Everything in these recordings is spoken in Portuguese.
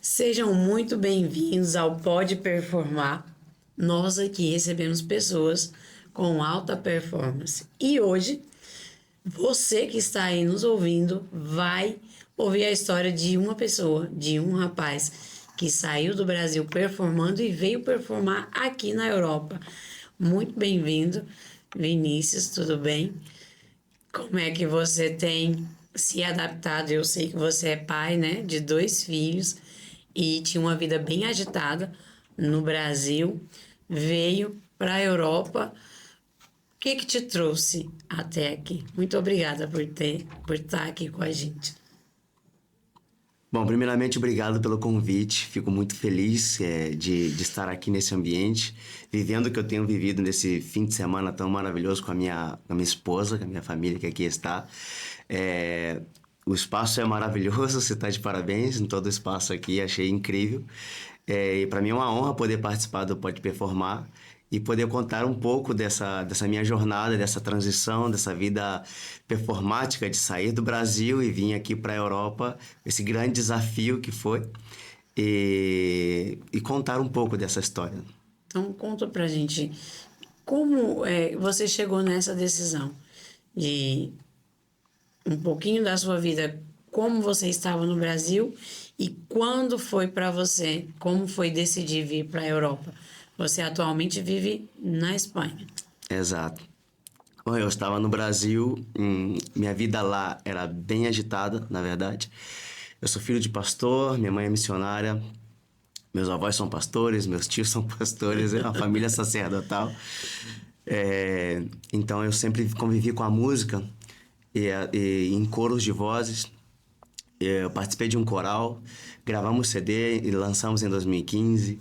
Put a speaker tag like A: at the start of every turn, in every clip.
A: Sejam muito bem-vindos ao Pode Performar. Nós aqui recebemos pessoas com alta performance. E hoje, você que está aí nos ouvindo vai ouvir a história de uma pessoa, de um rapaz que saiu do Brasil performando e veio performar aqui na Europa. Muito bem-vindo, Vinícius, tudo bem? Como é que você tem se adaptado? Eu sei que você é pai, né, de 2 filhos e tinha uma vida bem agitada no Brasil, veio para a Europa. O que que te trouxe até aqui? Muito obrigada por estar aqui com a gente.
B: Bom, primeiramente, obrigado pelo convite. Fico muito feliz de estar aqui nesse ambiente, vivendo o que eu tenho vivido nesse fim de semana tão maravilhoso com a minha esposa, com a minha família que aqui está. O espaço é maravilhoso, você está de parabéns em todo o espaço aqui, achei incrível. E para mim é uma honra poder participar do Pode Performar e poder contar um pouco dessa minha jornada, dessa transição, dessa vida performática de sair do Brasil e vir aqui para a Europa, esse grande desafio que foi, e contar um pouco dessa história.
A: Então, conta pra gente como você chegou nessa decisão de um pouquinho da sua vida, como você estava no Brasil e quando foi para você, como foi decidir vir para a Europa. Você atualmente vive na Espanha.
B: Exato. Bom, eu estava no Brasil, minha vida lá era bem agitada, na verdade. Eu sou filho de pastor, minha mãe é missionária, meus avós são pastores, meus tios são pastores, é uma família sacerdotal. Então eu sempre convivi com a música e em coros de vozes. Eu participei de um coral, gravamos CD e lançamos em 2015.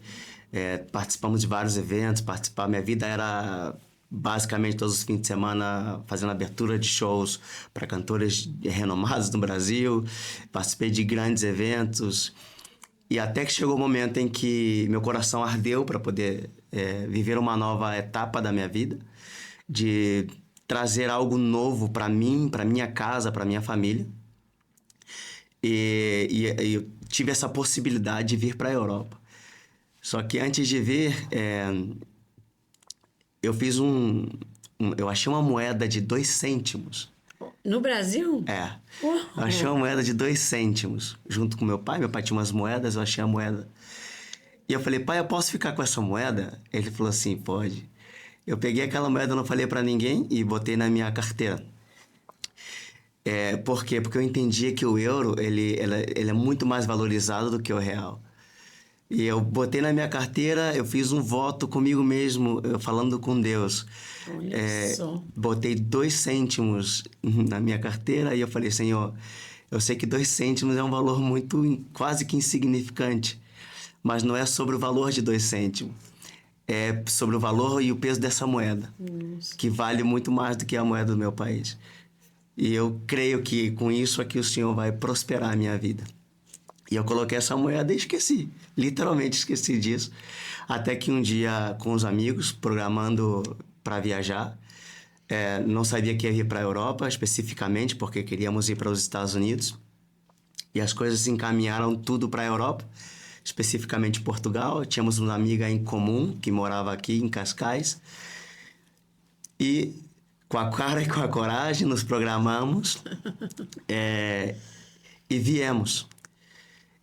B: Participamos de vários eventos. Minha vida era basicamente todos os fins de semana fazendo abertura de shows para cantores renomados no Brasil. Participei de grandes eventos. E até que chegou o momento em que meu coração ardeu para poder viver uma nova etapa da minha vida, de trazer algo novo para mim, para minha casa, para minha família. E eu tive essa possibilidade de vir para a Europa. Só que antes de vir, eu fiz eu achei uma moeda de 2 cêntimos.
A: No Brasil?
B: Eu achei uma moeda de 2 cêntimos, junto com meu pai. Meu pai tinha umas moedas, eu achei a moeda. E eu falei, pai, eu posso ficar com essa moeda? Ele falou assim, pode. Eu peguei aquela moeda, não falei para ninguém e botei na minha carteira. Por quê? Porque eu entendia que o euro, ele é muito mais valorizado do que o real. E eu botei na minha carteira, eu fiz um voto comigo mesmo, eu falando com Deus.
A: Olha só.
B: Botei 2 cêntimos na minha carteira e eu falei, Senhor, eu sei que 2 cêntimos é um valor quase que insignificante, mas não é sobre o valor de 2 cêntimos. É sobre o valor e o peso dessa moeda, que vale muito mais do que a moeda do meu país. E eu creio que com isso aqui o Senhor vai prosperar a minha vida. E eu coloquei essa moeda e esqueci. Literalmente esqueci disso. Até que um dia, com os amigos, programando para viajar, não sabia que ia ir para a Europa, especificamente, porque queríamos ir para os Estados Unidos. E as coisas se encaminharam tudo para a Europa, especificamente Portugal. Tínhamos uma amiga em comum que morava aqui em Cascais. E com a cara e com a coragem nos programamos e viemos.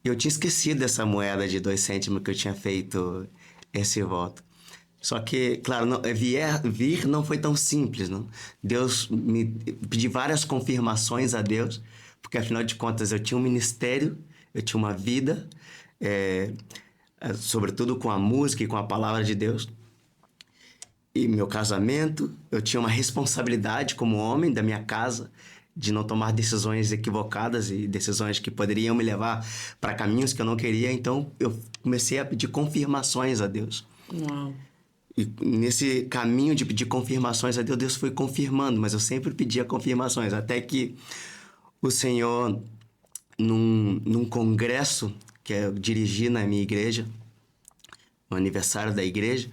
B: Eu tinha esquecido dessa moeda de 2 cêntimos que eu tinha feito esse voto. Só que, claro, vir não foi tão simples, não? Deus me pedi várias confirmações a Deus, porque afinal de contas eu tinha um ministério, eu tinha uma vida, sobretudo com a música e com a palavra de Deus. E meu casamento, eu tinha uma responsabilidade como homem da minha casa de não tomar decisões equivocadas e decisões que poderiam me levar para caminhos que eu não queria. Então eu comecei a pedir confirmações a Deus.
A: Uau.
B: E nesse caminho de pedir confirmações a Deus, Deus foi confirmando, mas eu sempre pedia confirmações, até que o Senhor, num congresso que eu dirigi na minha igreja, no aniversário da igreja,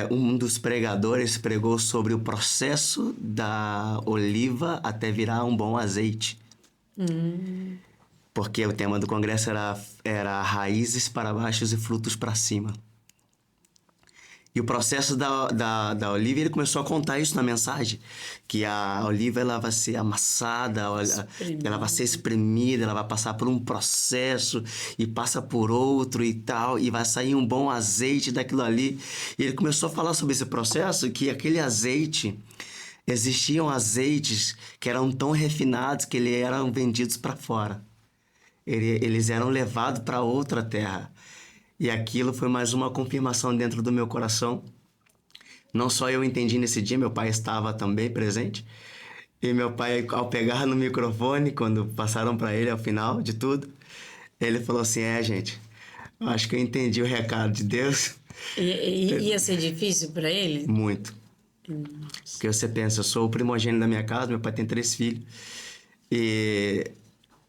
B: um dos pregadores pregou sobre o processo da oliva até virar um bom azeite. porque o tema do congresso era raízes para baixo e frutos para cima. E o processo da oliva, ele começou a contar isso na mensagem, que a oliva ela vai ser amassada, ela vai ser espremida, ela vai passar por um processo e passa por outro e tal, e vai sair um bom azeite daquilo ali. E ele começou a falar sobre esse processo, que aquele azeite, existiam azeites que eram tão refinados que eles eram vendidos para fora. Eles eram levados para outra terra. E aquilo foi mais uma confirmação dentro do meu coração. Não só eu entendi nesse dia, meu pai estava também presente. E meu pai, ao pegar no microfone, quando passaram para ele ao final de tudo, ele falou assim: gente, eu acho que eu entendi o recado de Deus.
A: Ia ser difícil para ele?
B: Muito. Porque você pensa, eu sou o primogênito da minha casa, meu pai tem 3 filhos.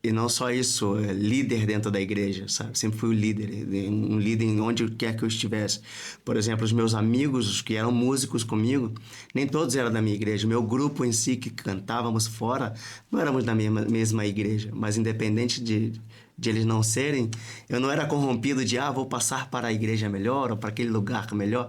B: E não só isso, líder dentro da igreja, sabe? Sempre fui o líder, um líder em onde quer que eu estivesse. Por exemplo, os meus amigos, os que eram músicos comigo, nem todos eram da minha igreja. O meu grupo em si, que cantávamos fora, não éramos da mesma igreja. Mas independente de eles não serem, eu não era corrompido de, vou passar para a igreja melhor ou para aquele lugar melhor.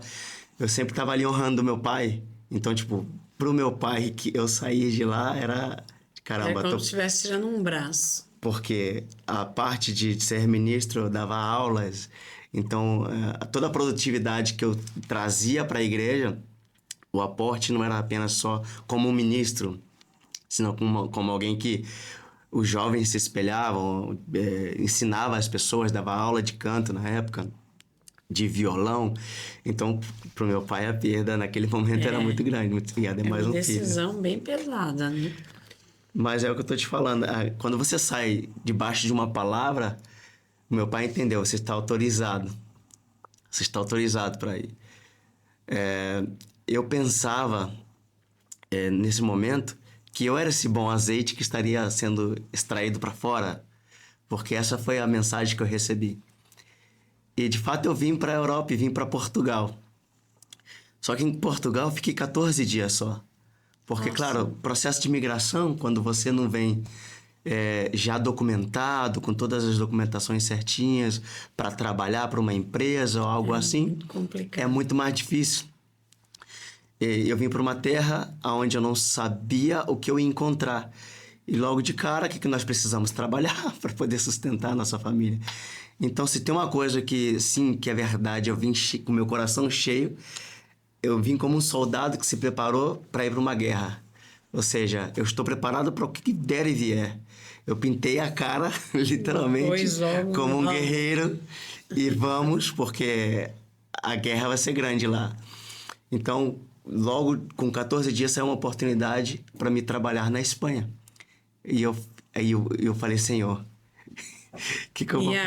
B: Eu sempre estava ali honrando o meu pai. Então, tipo, pro meu pai que eu saí de lá era... Caramba,
A: é como se estivesse tirando um braço.
B: Porque a parte de ser ministro, eu dava aulas. Então, toda a produtividade que eu trazia para a igreja, o aporte não era apenas só como um ministro, senão como alguém que os jovens se espelhavam, ensinava as pessoas, dava aula de canto na época, de violão. Então, pro meu pai, a perda naquele momento era muito grande. E ademais
A: uma
B: um filho.
A: decisão bem pesada, né?
B: Mas é o que eu tô te falando. Quando você sai debaixo de uma palavra, meu pai entendeu, você está autorizado. Você está autorizado para ir. Eu pensava, nesse momento, que eu era esse bom azeite que estaria sendo extraído para fora, porque essa foi a mensagem que eu recebi. E, de fato, eu vim para a Europa e vim para Portugal. Só que em Portugal eu fiquei 14 dias só. Porque, claro, processo de imigração, quando você não vem já documentado, com todas as documentações certinhas, para trabalhar para uma empresa ou algo assim,
A: muito complicado.
B: É muito mais difícil. Eu vim para uma terra onde eu não sabia o que eu ia encontrar. E logo de cara, o que nós precisamos? Trabalhar para poder sustentar a nossa família. Então, se tem uma coisa que, sim, que é verdade, eu vim com o meu coração cheio, eu vim como um soldado que se preparou para ir para uma guerra. Ou seja, eu estou preparado para o que der e vier. Eu pintei a cara, literalmente, como um guerreiro. E vamos, porque a guerra vai ser grande lá. Então, logo com 14 dias saiu uma oportunidade para me trabalhar na Espanha. E eu falei, Senhor,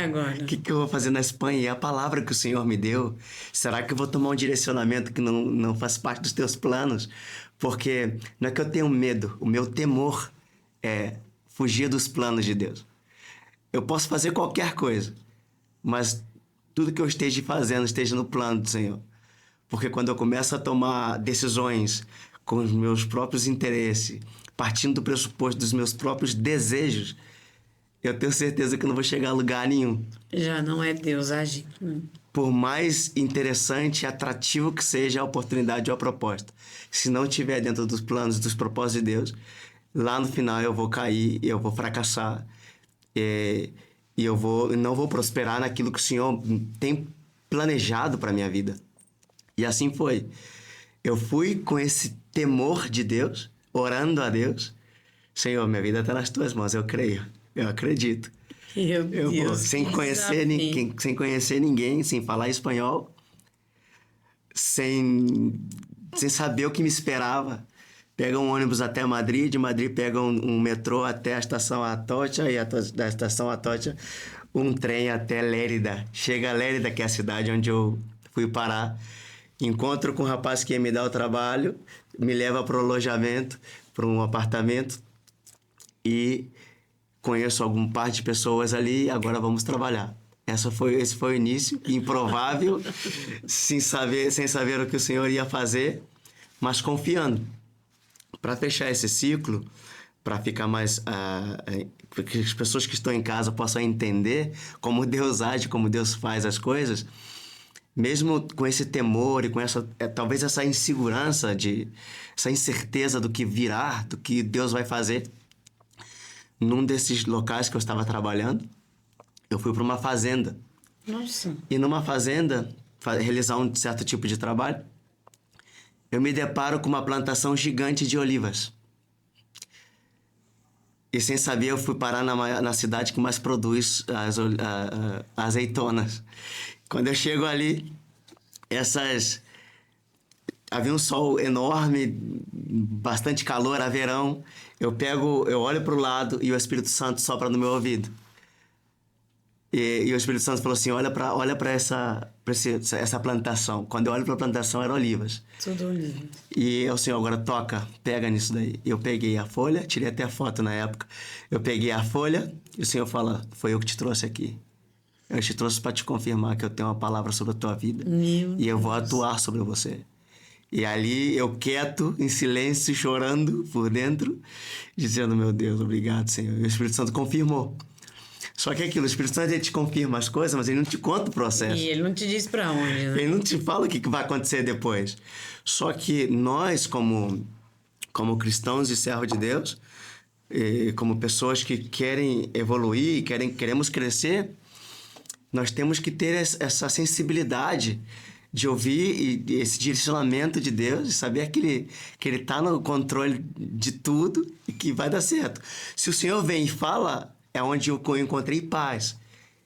A: agora?
B: O que eu vou fazer na Espanha? E a palavra que o Senhor me deu, será que eu vou tomar um direcionamento que não faz parte dos teus planos? Porque não é que eu tenho medo, o meu temor é fugir dos planos de Deus. Eu posso fazer qualquer coisa, mas tudo que eu esteja fazendo esteja no plano do Senhor. Porque quando eu começo a tomar decisões com os meus próprios interesses, partindo do pressuposto dos meus próprios desejos, eu tenho certeza que eu não vou chegar a lugar nenhum.
A: Já não é Deus agindo.
B: Por mais interessante e atrativo que seja a oportunidade ou a proposta, se não estiver dentro dos planos, dos propósitos de Deus, lá no final eu vou cair, eu vou fracassar, e eu não vou prosperar naquilo que o Senhor tem planejado para minha vida. E assim foi. Eu fui com esse temor de Deus, orando a Deus. Senhor, minha vida está nas tuas mãos, eu creio. Eu acredito.
A: Eu vou,
B: sem conhecer ninguém, sem falar espanhol, sem saber o que me esperava. Pega um ônibus até Madrid, de Madrid pega um metrô até a estação Atocha, e da estação Atocha um trem até Lérida. Chega a Lérida, que é a cidade onde eu fui parar. Encontro com um rapaz que ia me dar o trabalho, me leva para o alojamento, para um apartamento, e conheço algum par de pessoas ali, agora vamos trabalhar. Esse foi o início, improvável, sem saber o que o Senhor ia fazer, mas confiando. Para fechar esse ciclo, para ficar mais... para que as pessoas que estão em casa possam entender como Deus age, como Deus faz as coisas, mesmo com esse temor e com essa talvez essa insegurança, essa incerteza do que virá, do que Deus vai fazer, num desses locais que eu estava trabalhando, eu fui para uma fazenda.
A: Nossa.
B: E numa fazenda, realizar um certo tipo de trabalho, eu me deparo com uma plantação gigante de olivas. E sem saber, eu fui parar na cidade que mais produz as azeitonas. Quando eu chego ali, havia um sol enorme, bastante calor, era verão. Eu olho para o lado e o Espírito Santo sopra no meu ouvido. E o Espírito Santo falou assim, olha para essa plantação. Quando eu olho para a plantação, eram olivas.
A: Tudo oliva.
B: E o Senhor, agora toca, pega nisso daí. Eu peguei a folha, tirei até foto na época. Eu peguei a folha e o Senhor fala, foi eu que te trouxe aqui. Eu te trouxe para te confirmar que eu tenho uma palavra sobre a tua vida. E eu vou atuar sobre você. E ali eu quieto, em silêncio, chorando por dentro, dizendo, meu Deus, obrigado, Senhor. E o Espírito Santo confirmou. Só que é aquilo, o Espírito Santo, ele te confirma as coisas, mas ele não te conta o processo.
A: E ele não te diz pra onde, né?
B: Ele não te fala o que vai acontecer depois. Só que nós, como cristãos e servos de Deus, como pessoas que querem evoluir, queremos crescer, nós temos que ter essa sensibilidade de ouvir esse direcionamento de Deus e saber que ele está no controle de tudo e que vai dar certo. Se o Senhor vem e fala, é onde eu encontrei paz.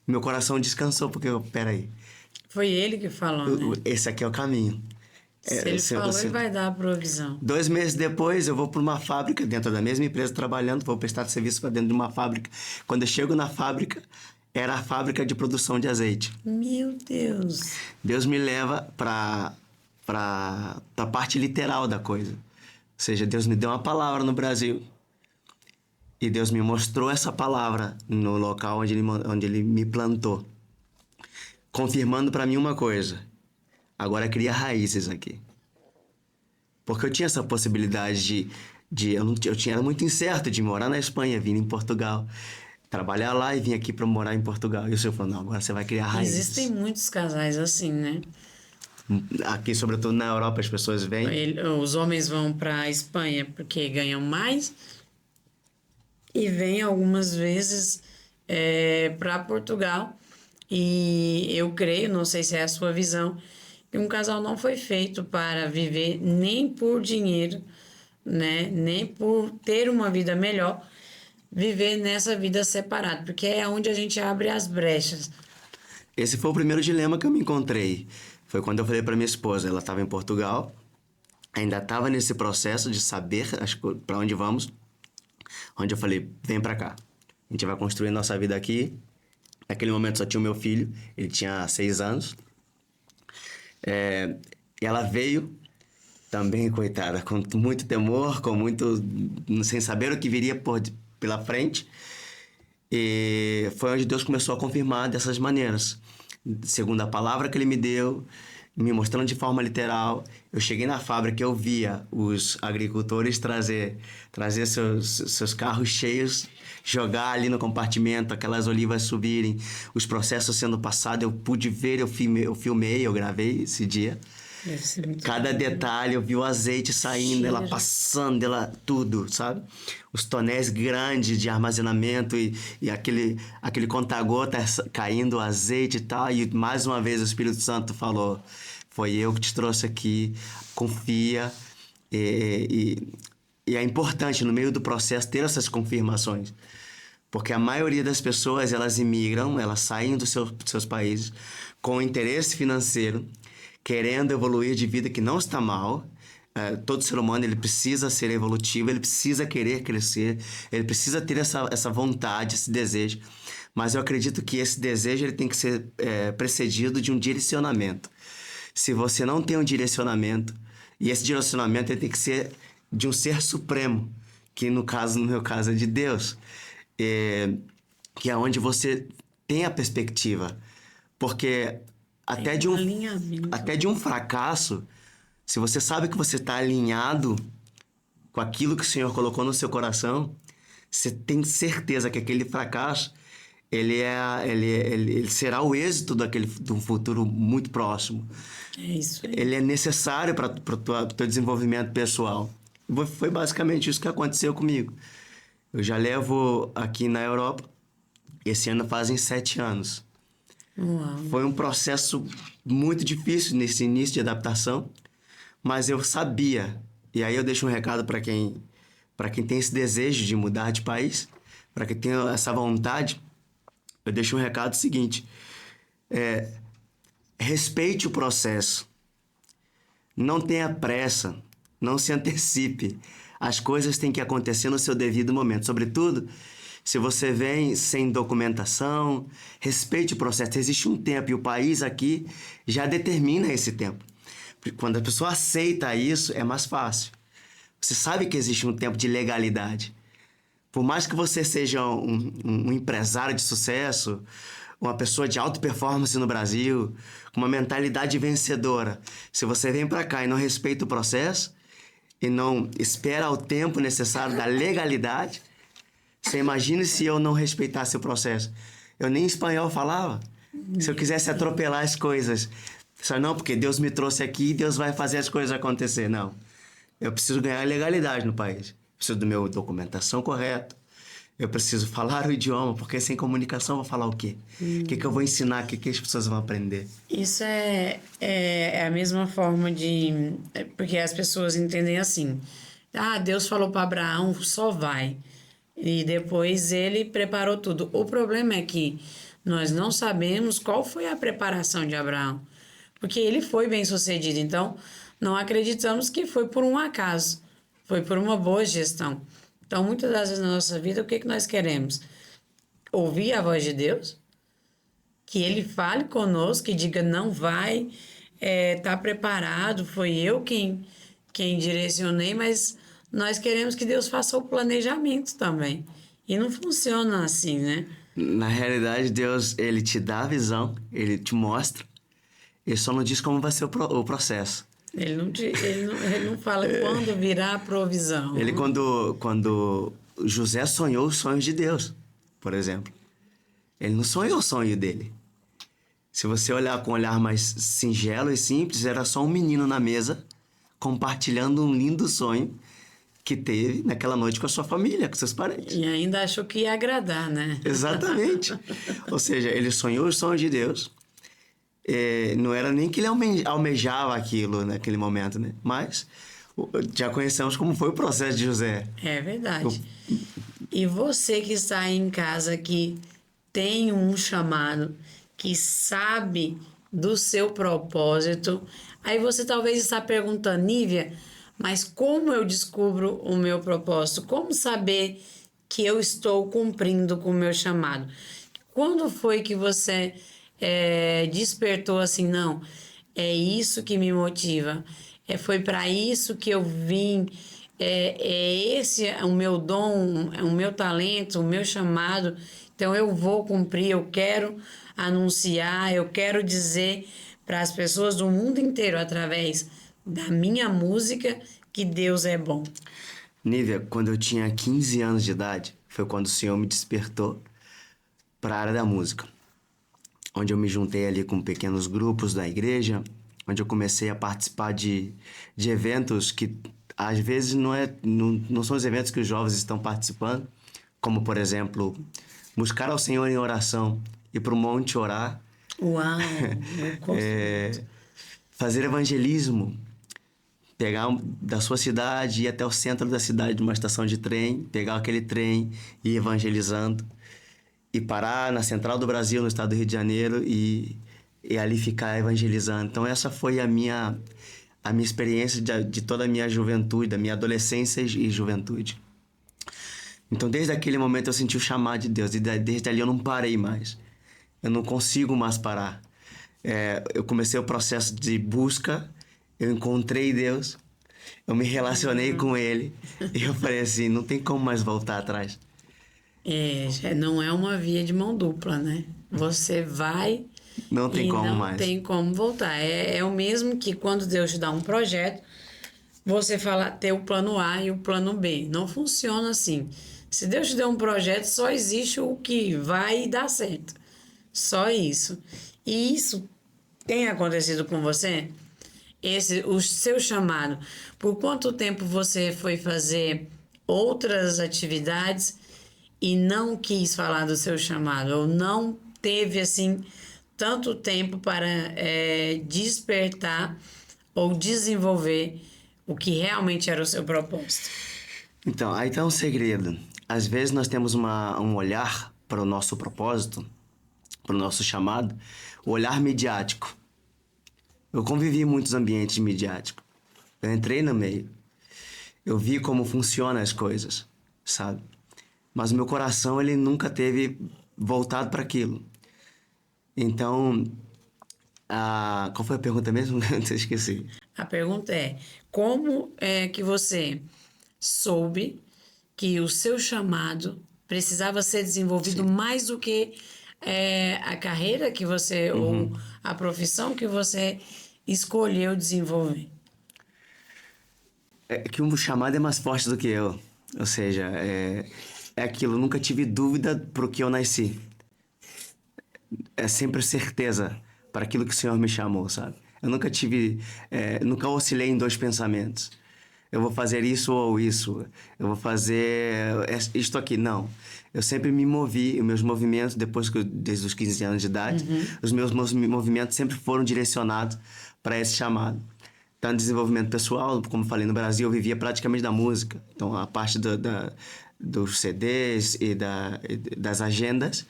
B: Meu coração descansou, porque, peraí.
A: Foi ele que falou, né?
B: Esse aqui é o caminho.
A: Se ele falou, ele vai dar a provisão.
B: 2 meses depois, eu vou para uma fábrica, dentro da mesma empresa trabalhando, vou prestar serviço para dentro de uma fábrica. Quando eu chego na fábrica, era a fábrica de produção de azeite.
A: Meu Deus!
B: Deus me leva para a parte literal da coisa. Ou seja, Deus me deu uma palavra no Brasil. E Deus me mostrou essa palavra no local onde ele me plantou. Confirmando para mim uma coisa. Agora cria raízes aqui. Porque eu tinha essa possibilidade era muito incerto de morar na Espanha, vir em Portugal, trabalhar lá e vir aqui para morar em Portugal. E o Senhor falou, não, agora você vai criar raízes.
A: Existem muitos casais assim, né?
B: Aqui, sobretudo na Europa, as pessoas vêm...
A: Os homens vão para a Espanha porque ganham mais e vêm algumas vezes para Portugal. E eu creio, não sei se é a sua visão, que um casal não foi feito para viver nem por dinheiro, né? Nem por ter uma vida melhor, viver nessa vida separada, porque é onde a gente abre as brechas.
B: Esse foi o primeiro dilema que eu me encontrei. Foi quando eu falei para minha esposa, ela estava em Portugal, ainda estava nesse processo de saber para onde vamos, onde eu falei, vem para cá, a gente vai construir nossa vida aqui. Naquele momento só tinha o meu filho, ele tinha 6 anos. E ela veio também, coitada, com muito temor, sem saber o que viria pela frente. E foi onde Deus começou a confirmar dessas maneiras. Segundo a palavra que ele me deu, me mostrando de forma literal. Eu cheguei na fábrica, eu via os agricultores trazer seus carros cheios, jogar ali no compartimento, aquelas olivas subirem, os processos sendo passados, eu pude ver, eu filmei, eu gravei esse dia.
A: Deve ser muito
B: Cada
A: lindo.
B: detalhe, eu vi o azeite saindo, ela passando, tudo, sabe? Os tonéis grandes de armazenamento e aquele conta-gota caindo o azeite e tal. E mais uma vez o Espírito Santo falou, foi eu que te trouxe aqui, confia. E é importante no meio do processo ter essas confirmações. Porque a maioria das pessoas, elas imigram, elas saem dos seus países com interesse financeiro, querendo evoluir de vida, que não está mal. Todo ser humano, ele precisa ser evolutivo, ele precisa querer crescer, ele precisa ter essa vontade, esse desejo. Mas eu acredito que esse desejo ele tem que ser precedido de um direcionamento. Se você não tem um direcionamento, e esse direcionamento ele tem que ser de um ser supremo, que no meu caso é de Deus, que é onde você tem a perspectiva. Porque até de um fracasso, se você sabe que você está alinhado com aquilo que o Senhor colocou no seu coração, você tem certeza que aquele fracasso ele será o êxito de um futuro muito próximo.
A: É isso aí.
B: Ele é necessário para o teu desenvolvimento pessoal. Foi basicamente isso que aconteceu comigo. Eu já levo aqui na Europa, esse ano fazem 7 anos.
A: Uau.
B: Foi um processo muito difícil nesse início de adaptação, mas eu sabia, e aí eu deixo um recado para quem tem esse desejo de mudar de país, para quem tem essa vontade, eu deixo um recado seguinte: respeite o processo, não tenha pressa, não se antecipe. As coisas têm que acontecer no seu devido momento. Sobretudo, se você vem sem documentação, respeite o processo. Existe um tempo e o país aqui já determina esse tempo. Porque quando a pessoa aceita isso, é mais fácil. Você sabe que existe um tempo de legalidade. Por mais que você seja um empresário de sucesso, uma pessoa de alta performance no Brasil, com uma mentalidade vencedora, se você vem para cá e não respeita o processo e não espera o tempo necessário da legalidade, você imagina se eu não respeitasse o processo. Eu nem espanhol falava. Se eu quisesse atropelar as coisas, só não, porque Deus me trouxe aqui e Deus vai fazer as coisas acontecer. Não. Eu preciso ganhar legalidade no país. Preciso da minha documentação correta. Eu preciso falar o idioma, porque sem comunicação eu vou falar o quê? O que eu vou ensinar? O que as pessoas vão aprender?
A: Isso é a mesma forma de... Porque as pessoas entendem assim. Ah, Deus falou para Abraão, só vai. E depois ele preparou tudo. O problema é que nós não sabemos qual foi a preparação de Abraão. Porque ele foi bem sucedido. Então, não acreditamos que foi por um acaso. Foi por uma boa gestão. Então, muitas das vezes na nossa vida, o que nós queremos? Ouvir a voz de Deus, que Ele fale conosco, que diga, não vai, tá preparado, foi eu quem direcionei, mas nós queremos que Deus faça o planejamento também. E não funciona assim, né?
B: Na realidade, Deus, ele te dá a visão, ele te mostra, ele só não diz como vai ser o processo.
A: Ele não fala quando virá a provisão.
B: Ele, quando José sonhou os sonhos de Deus, por exemplo, ele não sonhou o sonho dele. Se você olhar com um olhar mais singelo e simples, era só um menino na mesa compartilhando um lindo sonho que teve naquela noite com a sua família, com seus parentes.
A: E ainda achou que ia agradar, né?
B: Exatamente. Ou seja, ele sonhou os sonhos de Deus. Não era nem que ele almejava aquilo naquele momento, né? Mas já conhecemos como foi o processo de José.
A: É verdade. E você que está aí em casa, que tem um chamado, que sabe do seu propósito, aí você talvez está perguntando, Nívia, mas como eu descubro o meu propósito? Como saber que eu estou cumprindo com o meu chamado? Quando foi que você despertou assim, não, é isso que me motiva, foi para isso que eu vim, esse o meu dom, o meu talento, o meu chamado, então eu vou cumprir, eu quero anunciar, eu quero dizer para as pessoas do mundo inteiro, através da minha música, que Deus é bom.
B: Nívia, quando eu tinha 15 anos de idade, foi quando o Senhor me despertou para a área da música, onde eu me juntei ali com pequenos grupos da igreja, onde eu comecei a participar de eventos que às vezes não são os eventos que os jovens estão participando, como por exemplo, buscar ao Senhor em oração, ir para o monte orar.
A: Uau!
B: Fazer evangelismo, pegar da sua cidade, ir até o centro da cidade, numa estação de trem, pegar aquele trem e ir evangelizando, e parar na Central do Brasil, no estado do Rio de Janeiro, e ali ficar evangelizando. Então essa foi a minha experiência de toda a minha juventude, da minha adolescência e juventude. Então desde aquele momento eu senti o chamado de Deus, e desde ali eu não parei mais. Eu não consigo mais parar. Eu comecei o processo de busca, eu encontrei Deus, eu me relacionei com Ele, e eu falei assim, não tem como mais voltar atrás.
A: Não é uma via de mão dupla, né? Você vai
B: não tem
A: e
B: como
A: não
B: mais.
A: tem como voltar. É o mesmo que quando Deus te dá um projeto, você fala ter o plano A e o plano B. Não funciona assim. Se Deus te deu um projeto, só existe o que vai dar certo. Só isso. E isso tem acontecido com você? O seu chamado. Por quanto tempo você foi fazer outras atividades e não quis falar do seu chamado? Ou não teve, assim, tanto tempo para despertar ou desenvolver o que realmente era o seu propósito?
B: Então, aí tá um segredo. Às vezes nós temos um olhar para o nosso propósito, para o nosso chamado, o olhar midiático. Eu convivi em muitos ambientes midiáticos. Eu entrei no meio. Eu vi como funcionam as coisas, sabe? Mas o meu coração, ele nunca teve voltado para aquilo. Então, qual foi a pergunta mesmo? Eu esqueci.
A: A pergunta é: como é que você soube que o seu chamado precisava ser desenvolvido mais do que a carreira que você ou a profissão que você escolheu desenvolver?
B: É que o chamado é mais forte do que eu. Ou seja, é aquilo. Eu nunca tive dúvida pro que eu nasci. É sempre certeza para aquilo que o Senhor me chamou, sabe? Eu nunca tive... nunca oscilei em dois pensamentos. Eu vou fazer isso ou isso. Eu vou fazer isto aqui. Não. Eu sempre me movi. Os meus movimentos, desde os 15 anos de idade, os meus movimentos sempre foram direcionados para esse chamado. Então, desenvolvimento pessoal, como eu falei, no Brasil eu vivia praticamente da música. Então, a parte dos CDs e das agendas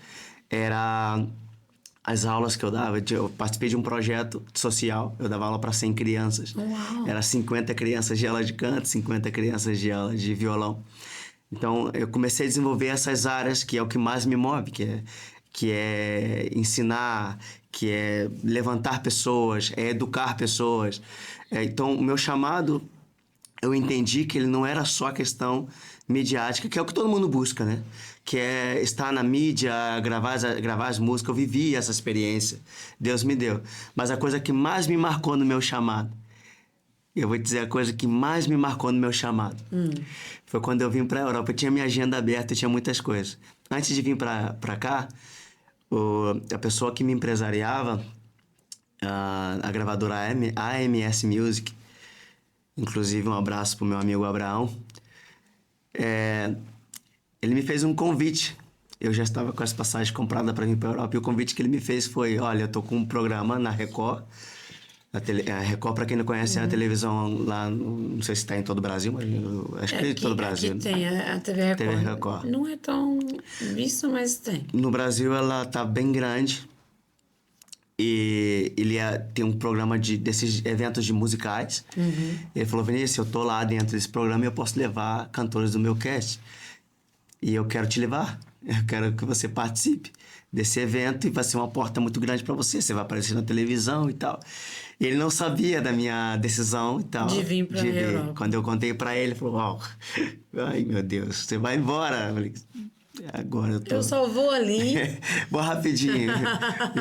B: era as aulas que eu dava. Eu participei de um projeto social, eu dava aula para 100 crianças.
A: Uau.
B: Era 50 crianças de aula de canto, 50 crianças de aula de violão. Então, eu comecei a desenvolver essas áreas, que é o que mais me move, que é ensinar, que é levantar pessoas, é educar pessoas. Então, o meu chamado, eu entendi que ele não era só a questão midiática, que é o que todo mundo busca, né? Que é estar na mídia, gravar as músicas. Eu vivi essa experiência. Deus me deu. Mas a coisa que mais me marcou no meu chamado, eu vou dizer a coisa que mais me marcou no meu chamado, foi quando eu vim para a Europa. Eu tinha minha agenda aberta, eu tinha muitas coisas. Antes de vir para cá, a pessoa que me empresariava, a gravadora AMS Music, inclusive um abraço pro meu amigo Abraão, ele me fez um convite. Eu já estava com as passagens compradas para vir para a Europa, e o convite que ele me fez foi: olha, eu tô com um programa na Record. A Record, para quem não conhece, é a televisão lá, não sei se está em todo o Brasil, mas acho que é em todo o Brasil.
A: Aqui tem a TV Record.
B: TV Record.
A: Não é tão visto, mas tem.
B: No Brasil ela tá bem grande. E ele tem um programa desses eventos de musicais. Ele falou: Vinícius, eu tô lá dentro desse programa e eu posso levar cantores do meu cast. E eu quero te levar. Eu quero que você participe desse evento e vai ser uma porta muito grande para você. Você vai aparecer na televisão e tal. E ele não sabia da minha decisão e tal.
A: De vir pra Europa.
B: Quando eu contei para ele, ele falou: uau, ai meu Deus, você vai embora. Eu falei: agora eu tô...
A: Eu só vou ali.
B: Vou rapidinho,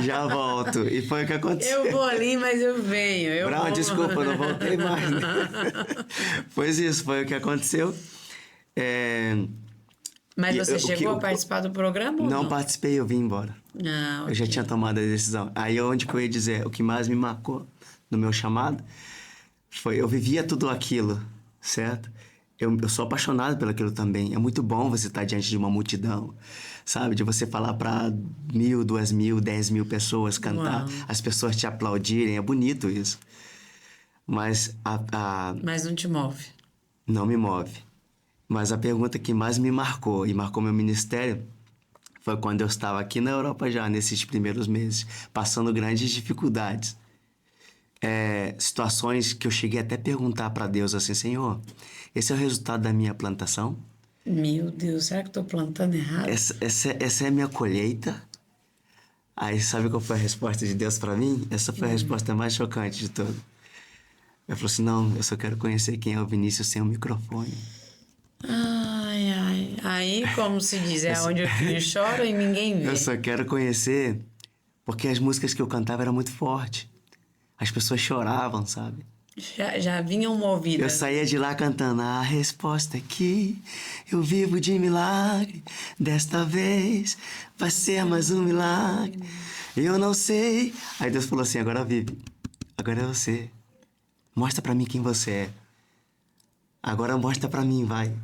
B: já volto. E foi o que aconteceu.
A: Eu vou ali, mas eu venho.
B: Brown, desculpa, eu não voltei mais. Pois isso, foi o que aconteceu.
A: Mas você chegou a participar do programa ou não?
B: Não participei, eu vim embora.
A: Ah, okay.
B: Eu já tinha tomado a decisão. Aí onde que eu ia dizer, o que mais me marcou no meu chamado foi: eu vivia tudo aquilo, certo? Eu sou apaixonado por aquilo também. É muito bom você estar diante de uma multidão, sabe? De você falar para 1.000, 2.000, 10.000 pessoas, cantar. Uau. As pessoas te aplaudirem. É bonito isso. Mas
A: Mas não te move.
B: Não me move. Mas a pergunta que mais me marcou e marcou meu ministério foi quando eu estava aqui na Europa já, nesses primeiros meses, passando grandes dificuldades. Situações que eu cheguei até a perguntar para Deus assim: Senhor, esse é o resultado da minha plantação?
A: Meu Deus, será que eu estou plantando errado?
B: Essa é a minha colheita? Aí sabe qual foi a resposta de Deus para mim? Essa foi a resposta mais chocante de todas. Ele falou assim: não, eu só quero conhecer quem é o Vinícius sem o microfone.
A: Ai, ai. Aí, como se diz, é onde o filho chora e ninguém vê.
B: Eu só quero conhecer porque as músicas que eu cantava eram muito fortes. As pessoas choravam, sabe?
A: Já vinham
B: Eu
A: movidas.
B: saía de lá cantando: a resposta é que eu vivo de milagre. Desta vez vai ser mais um milagre. Eu não sei. Aí Deus falou assim: agora vive. Agora é você. Mostra pra mim quem você é. Agora mostra pra mim, vai.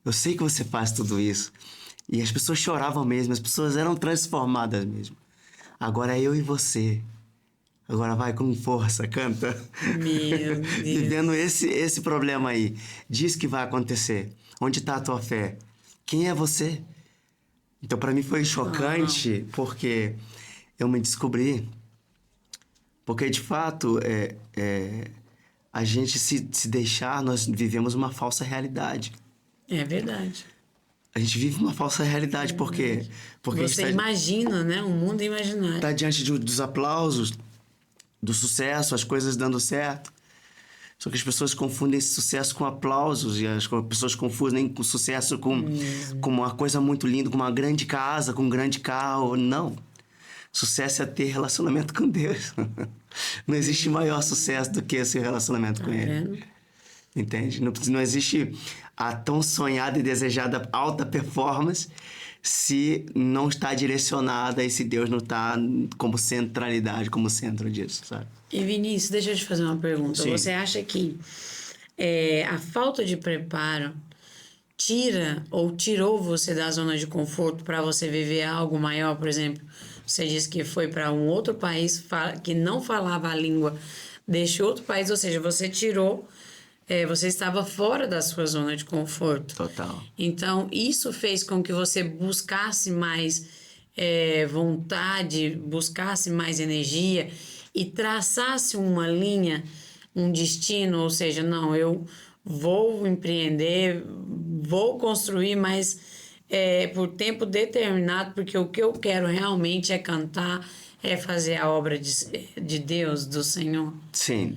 B: Eu sei que você faz tudo isso. E as pessoas choravam mesmo, as pessoas eram transformadas mesmo. Agora é eu e você. Agora vai com força, canta.
A: Meu Deus.
B: Vivendo esse problema aí. Diz que vai acontecer. Onde está a tua fé? Quem é você? Então, para mim foi chocante porque eu me descobri. Porque, de fato, a gente se deixar, nós vivemos uma falsa realidade.
A: É verdade.
B: A gente vive uma falsa realidade porque a
A: Você
B: gente
A: imagina, né? Um mundo imaginário.
B: tá diante dos aplausos, do sucesso, as coisas dando certo. Só que as pessoas confundem esse sucesso com aplausos e as pessoas confundem com sucesso com uma coisa muito linda, com uma grande casa, com um grande carro. Não. Sucesso é ter relacionamento com Deus. Não existe maior sucesso do que esse relacionamento com Ele.
A: Vendo?
B: Entende? Não existe a tão sonhada e desejada alta performance se não está direcionada e se Deus não está como centralidade, como centro disso, sabe?
A: E Vinícius, deixa eu te fazer uma pergunta.
B: Sim.
A: Você acha que a falta de preparo tira ou tirou você da zona de conforto para você viver algo maior? Por exemplo, você disse que foi para um outro país que não falava a língua deste outro país, ou seja, você tirou, você estava fora da sua zona de conforto.
B: Total.
A: Então, isso fez com que você buscasse mais vontade, buscasse mais energia e traçasse uma linha, um destino, ou seja, não, eu vou empreender, vou construir, mas por tempo determinado, porque o que eu quero realmente é cantar, é fazer a obra de Deus, do Senhor.
B: Sim.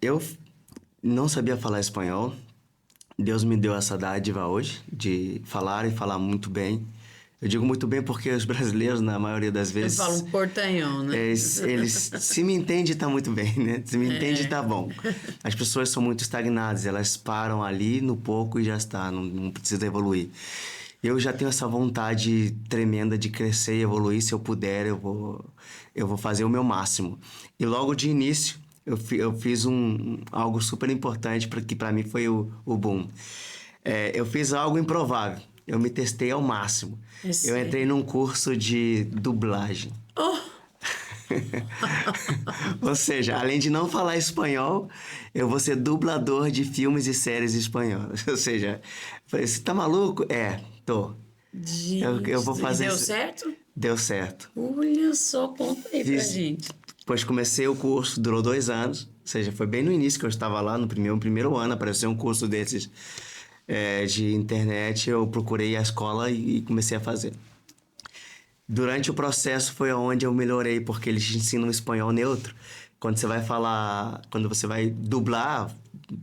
B: Eu não sabia falar espanhol. Deus me deu essa dádiva hoje de falar e falar muito bem. Eu digo muito bem porque os brasileiros, na maioria das
A: Eu
B: vezes...
A: falo um portanhão, né?
B: Eles se me entende, tá muito bem, né? Se me entende, tá bom. As pessoas são muito estagnadas, elas param ali no pouco e já está, não precisa evoluir. Eu já tenho essa vontade tremenda de crescer e evoluir. Se eu puder, eu vou fazer o meu máximo. E logo de início, eu fiz algo super importante, que para mim foi o boom. Eu fiz algo improvável. Eu me testei ao máximo. Eu entrei num curso de dublagem.
A: Oh!
B: Ou seja, além de não falar espanhol, eu vou ser dublador de filmes e séries espanholas. Ou seja, falei, você tá maluco? Tô.
A: Gente,
B: eu vou fazer
A: deu
B: isso.
A: certo?
B: Deu certo.
A: Olha só, conta aí pra gente.
B: Depois comecei o curso, durou 2 anos. Ou seja, foi bem no início que eu estava lá, no primeiro ano, apareceu um curso desses de internet. Eu procurei a escola e comecei a fazer. Durante o processo foi onde eu melhorei, porque eles te ensinam espanhol neutro. Quando você vai dublar,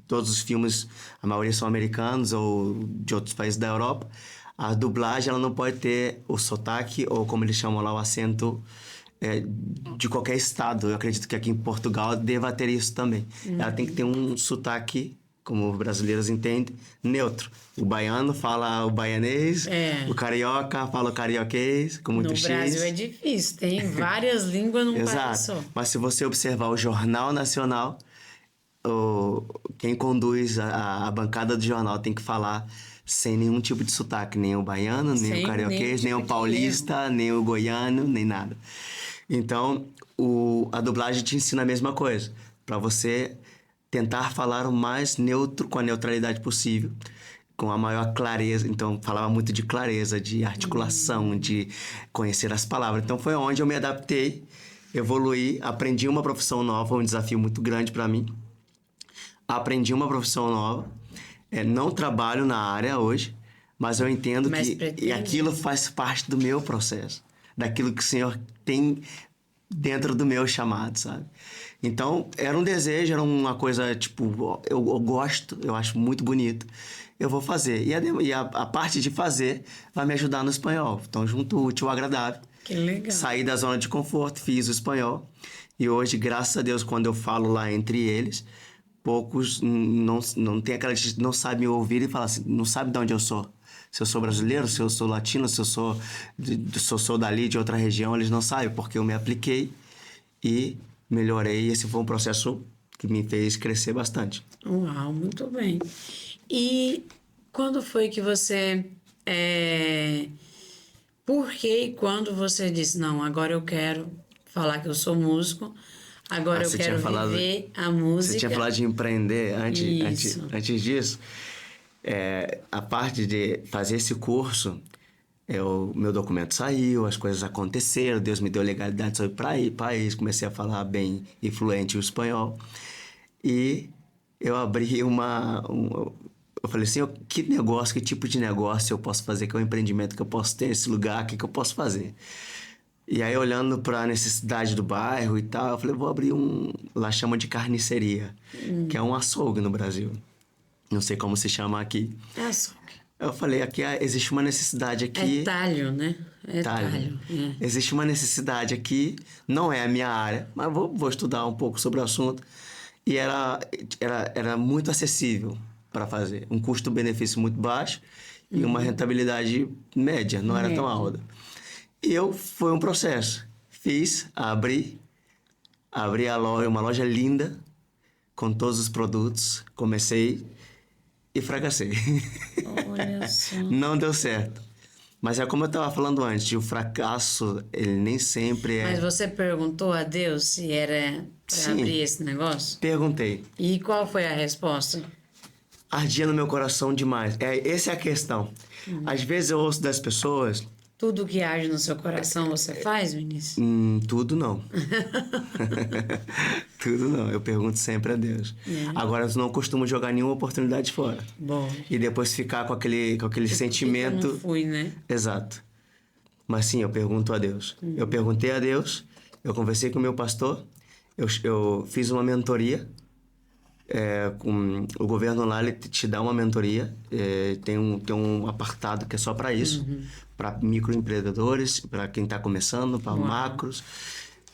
B: todos os filmes, a maioria são americanos ou de outros países da Europa, a dublagem ela não pode ter o sotaque, ou como eles chamam lá, o acento de qualquer estado. Eu acredito que aqui em Portugal deva ter isso também. Ela tem que ter um sotaque, como os brasileiros entendem, neutro. O baiano fala o baianês, o carioca fala o carioquês, com muito
A: No
B: X.
A: Brasil é difícil, tem várias línguas num país
B: Exato.
A: só.
B: Mas se você observar o Jornal Nacional, quem conduz a bancada do jornal tem que falar sem nenhum tipo de sotaque, nem o baiano, nem o carioquês, nem o paulista, nem o goiano, nem nada. Então, a dublagem te ensina a mesma coisa, para você tentar falar o mais neutro, com a neutralidade possível, com a maior clareza. Então, falava muito de clareza, de articulação, de conhecer as palavras. Então, foi onde eu me adaptei, evoluí, aprendi uma profissão nova, um desafio muito grande para mim. Aprendi uma profissão nova. Não trabalho na área hoje, mas eu entendo que aquilo faz parte do meu processo, daquilo que o Senhor tem dentro do meu chamado, sabe? Então, era um desejo, era uma coisa, tipo, eu gosto, eu acho muito bonito, eu vou fazer. E a parte de fazer vai me ajudar no espanhol. Então, junto o útil ao agradável.
A: Que legal.
B: Saí da zona de conforto, fiz o espanhol. E hoje, graças a Deus, quando eu falo lá entre eles, poucos não tem aquela gente não sabe me ouvir e falar assim, não sabe de onde eu sou. Se eu sou brasileiro, se eu sou latino, se eu sou dali de outra região, eles não sabem, porque eu me apliquei e melhorei. Esse foi um processo que me fez crescer bastante.
A: Uau, muito bem. E quando foi que você... Por que e quando você disse, não, agora eu quero falar que eu sou músico, agora eu
B: você
A: quero
B: tinha falado-
A: viver a música?
B: Você tinha falado de empreender
A: Isso.
B: antes disso. A parte de fazer esse curso, meu documento saiu, as coisas aconteceram, Deus me deu legalidade para ir para país, comecei a falar bem e fluente o espanhol. E eu abri eu falei assim, que negócio, que tipo de negócio eu posso fazer, que é um empreendimento que eu posso ter nesse lugar, o que eu posso fazer? E aí, olhando para a necessidade do bairro e tal, eu falei, vou abrir lá chama de carniceria, que é um açougue no Brasil. Não sei como se chama aqui.
A: É açougue.
B: Eu falei, aqui existe uma necessidade aqui.
A: É talho, né? É talho.
B: Existe uma necessidade aqui, não é a minha área, mas vou estudar um pouco sobre o assunto. E era muito acessível para fazer. Um custo-benefício muito baixo e uma rentabilidade média, não era tão alta. Foi um processo. Abri a loja, uma loja linda, com todos os produtos. Comecei e fracassei.
A: Olha só.
B: Não deu certo. Mas é como eu estava falando antes, o fracasso, ele nem sempre é...
A: Mas você perguntou a Deus se era para abrir esse negócio?
B: Perguntei.
A: E qual foi a resposta?
B: Ardia no meu coração demais. Essa é a questão. Às vezes eu ouço das pessoas...
A: Tudo que arde no seu coração você faz, Vinícius?
B: Tudo não. Tudo não. Eu pergunto sempre a Deus. Agora, eu não costumo jogar nenhuma oportunidade fora.
A: Bom.
B: E depois ficar com aquele sentimento...
A: Eu não fui, né?
B: Exato. Mas sim, eu pergunto a Deus. Eu perguntei a Deus, eu conversei com o meu pastor, eu fiz uma mentoria. Com o governo lá, ele te dá uma mentoria, tem um apartado que é só para isso, para microempreendedores, para quem está começando, para macros.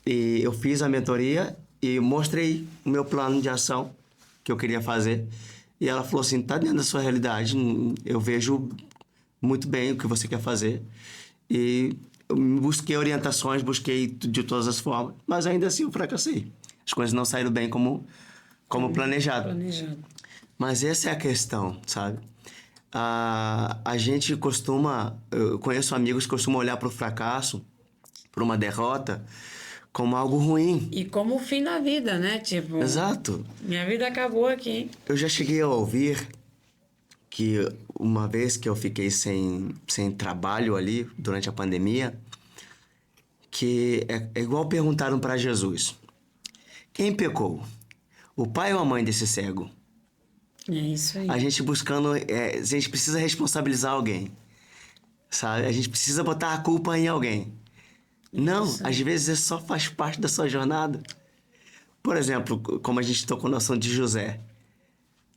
B: E eu fiz a mentoria e mostrei o meu plano de ação que eu queria fazer. E ela falou assim, tá dentro da sua realidade, eu vejo muito bem o que você quer fazer. E eu busquei orientações, busquei de todas as formas, mas ainda assim eu fracassei. As coisas não saíram bem como planejado. Mas essa é a questão, sabe? A gente eu conheço amigos que costumam olhar para o fracasso, para uma derrota, como algo ruim.
A: E como o fim da vida, né? Tipo...
B: Exato.
A: Minha vida acabou aqui.
B: Eu já cheguei a ouvir que uma vez que eu fiquei sem trabalho ali, durante a pandemia, que é igual perguntaram para Jesus. Quem pecou? O pai ou a mãe desse cego?
A: É isso aí.
B: A gente a gente precisa responsabilizar alguém, sabe? A gente precisa botar a culpa em alguém. Não, às vezes só faz parte da sua jornada. Por exemplo, como a gente tocou na noção de José.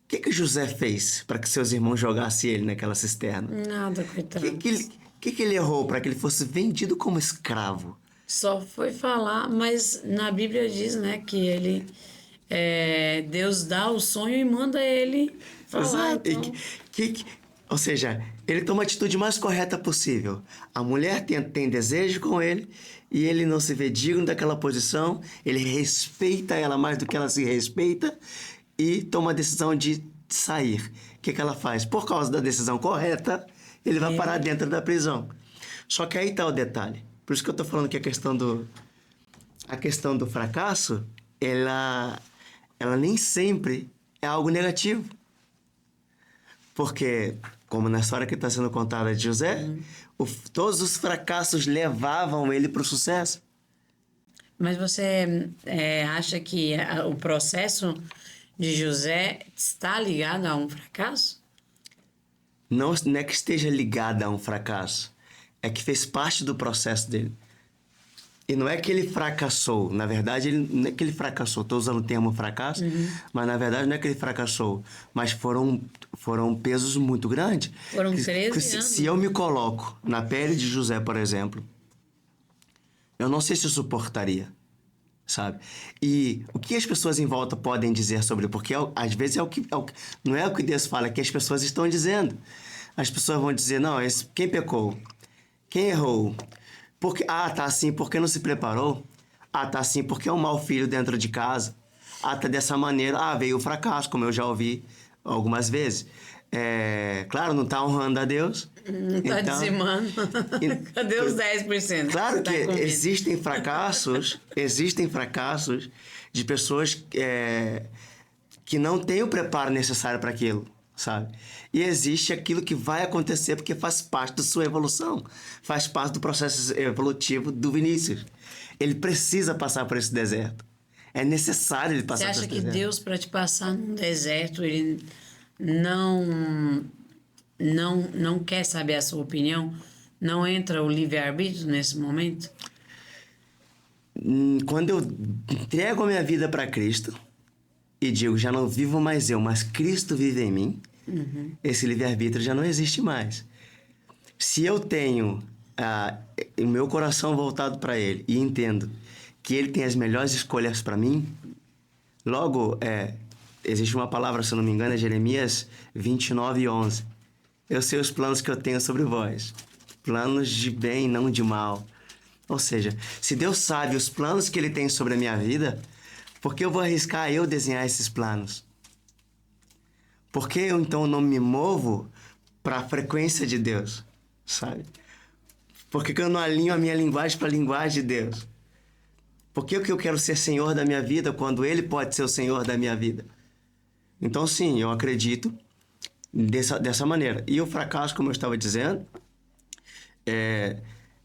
B: O que José fez para que seus irmãos jogassem ele naquela cisterna?
A: Nada, coitado.
B: O que ele errou para que ele fosse vendido como escravo?
A: Só foi falar, mas na Bíblia diz, né, que ele... Deus dá o sonho e manda ele falar.
B: Exato.
A: Então...
B: Ou seja, ele toma a atitude mais correta possível. A mulher tem desejo com ele e ele não se vê digno daquela posição, ele respeita ela mais do que ela se respeita e toma a decisão de sair. O que ela faz? Por causa da decisão correta, ele vai parar dentro da prisão. Só que aí está o detalhe. Por isso que eu estou falando que a questão do fracasso, ela nem sempre é algo negativo. Porque, como na história que está sendo contada de José, todos os fracassos levavam ele para o sucesso.
A: Mas você acha que o processo de José está ligado a um fracasso?
B: Não é que esteja ligado a um fracasso. É que fez parte do processo dele. E não é que ele fracassou. Na verdade, não é que ele fracassou. Estou usando o termo fracasso, mas na verdade não é que ele fracassou. Mas foram pesos muito grandes.
A: Foram 13 anos.
B: Se eu me coloco na pele de José, por exemplo, eu não sei se eu suportaria, sabe? E o que as pessoas em volta podem dizer sobre... Porque às vezes não é o que Deus fala, é o que as pessoas estão dizendo. As pessoas vão dizer, não, quem pecou? Quem errou? Tá assim porque não se preparou? Tá assim porque é um mau filho dentro de casa? Tá dessa maneira, veio o fracasso, como eu já ouvi algumas vezes. Claro, não tá honrando a Deus.
A: Não tá dizimando. Cadê os 10%?
B: Claro que
A: tá
B: existem fracassos de pessoas que não têm o preparo necessário para aquilo, sabe? E existe aquilo que vai acontecer porque faz parte da sua evolução, faz parte do processo evolutivo do Vinícius. Ele precisa passar por esse deserto. É necessário ele passar por esse deserto.
A: Você acha que Deus, para te passar num deserto, ele não quer saber a sua opinião? Não entra o livre-arbítrio nesse momento?
B: Quando eu entrego a minha vida para Cristo e digo, já não vivo mais eu, mas Cristo vive em mim, esse livre-arbítrio já não existe mais. Se eu tenho o meu coração voltado para Ele e entendo que Ele tem as melhores escolhas para mim, logo, existe uma palavra, se eu não me engano, é Jeremias 29:11. Eu sei os planos que eu tenho sobre vós, planos de bem, não de mal. Ou seja, se Deus sabe os planos que Ele tem sobre a minha vida, por que eu vou arriscar eu desenhar esses planos? Por que eu então não me movo para a frequência de Deus, sabe? Por que eu não alinho a minha linguagem para a linguagem de Deus? Por que eu quero ser senhor da minha vida quando Ele pode ser o senhor da minha vida? Então, sim, eu acredito dessa maneira. E o fracasso, como eu estava dizendo,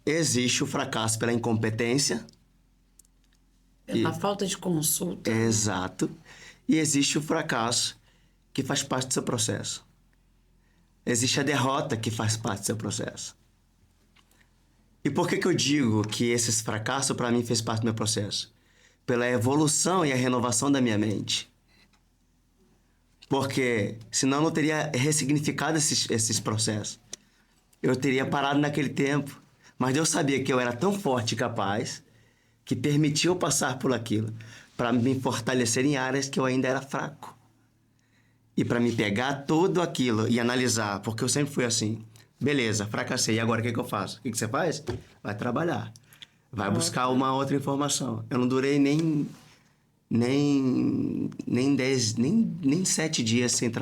B: existe o fracasso pela incompetência.
A: Pela falta de consulta.
B: Exato. E existe o fracasso que faz parte do seu processo. Existe a derrota que faz parte do seu processo. E por que eu digo que esses fracassos para mim fez parte do meu processo? Pela evolução e a renovação da minha mente. Porque senão eu não teria ressignificado esses processos. Eu teria parado naquele tempo. Mas Deus sabia que eu era tão forte e capaz que permitiu eu passar por aquilo para me fortalecer em áreas que eu ainda era fraco. E para me pegar tudo aquilo e analisar, porque eu sempre fui assim. Beleza, fracassei. E agora o que eu faço? O que você faz? Vai trabalhar. Vai buscar uma outra informação. Eu não durei nem 7 dias sem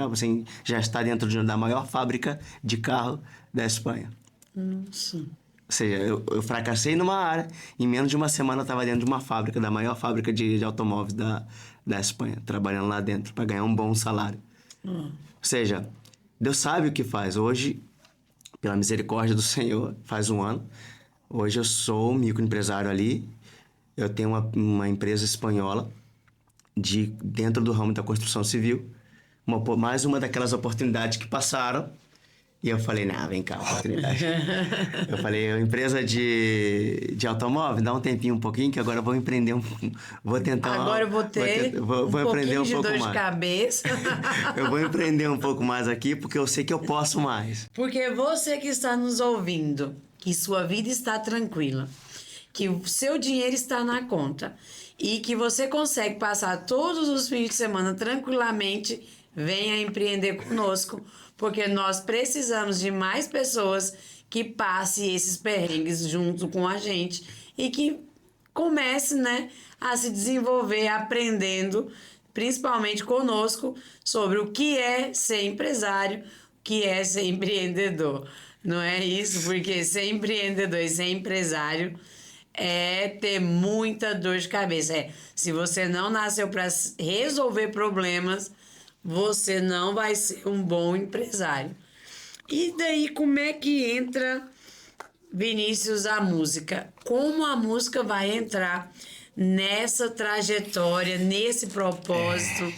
B: já estar dentro da maior fábrica de carro da Espanha.
A: Nossa.
B: Ou seja, eu fracassei numa área, em menos de uma semana eu estava dentro de uma fábrica, da maior fábrica de automóveis da Espanha, trabalhando lá dentro para ganhar um bom salário. Ou seja, Deus sabe o que faz. Hoje, pela misericórdia do Senhor, faz 1 ano, hoje eu sou microempresário ali, eu tenho uma empresa espanhola dentro do ramo da construção civil, mais uma daquelas oportunidades que passaram. E eu falei, vem cá, oportunidade. Eu falei, empresa de automóvel, dá um tempinho um pouquinho, que agora eu vou empreender vou tentar...
A: Agora eu vou ter
B: vou empreender um pouco
A: dor
B: mais.
A: De cabeça.
B: Eu vou empreender um pouco mais aqui, porque eu sei que eu posso mais.
A: Porque você que está nos ouvindo, que sua vida está tranquila, que o seu dinheiro está na conta e que você consegue passar todos os fins de semana tranquilamente, venha empreender conosco, porque nós precisamos de mais pessoas que passem esses perrengues junto com a gente e que comece, a se desenvolver aprendendo, principalmente conosco, sobre o que é ser empresário, o que é ser empreendedor. Não é isso? Porque ser empreendedor e ser empresário é ter muita dor de cabeça. Se você não nasceu para resolver problemas, você não vai ser um bom empresário. E daí, como é que entra, Vinícius, a música? Como a música vai entrar nessa trajetória, nesse propósito,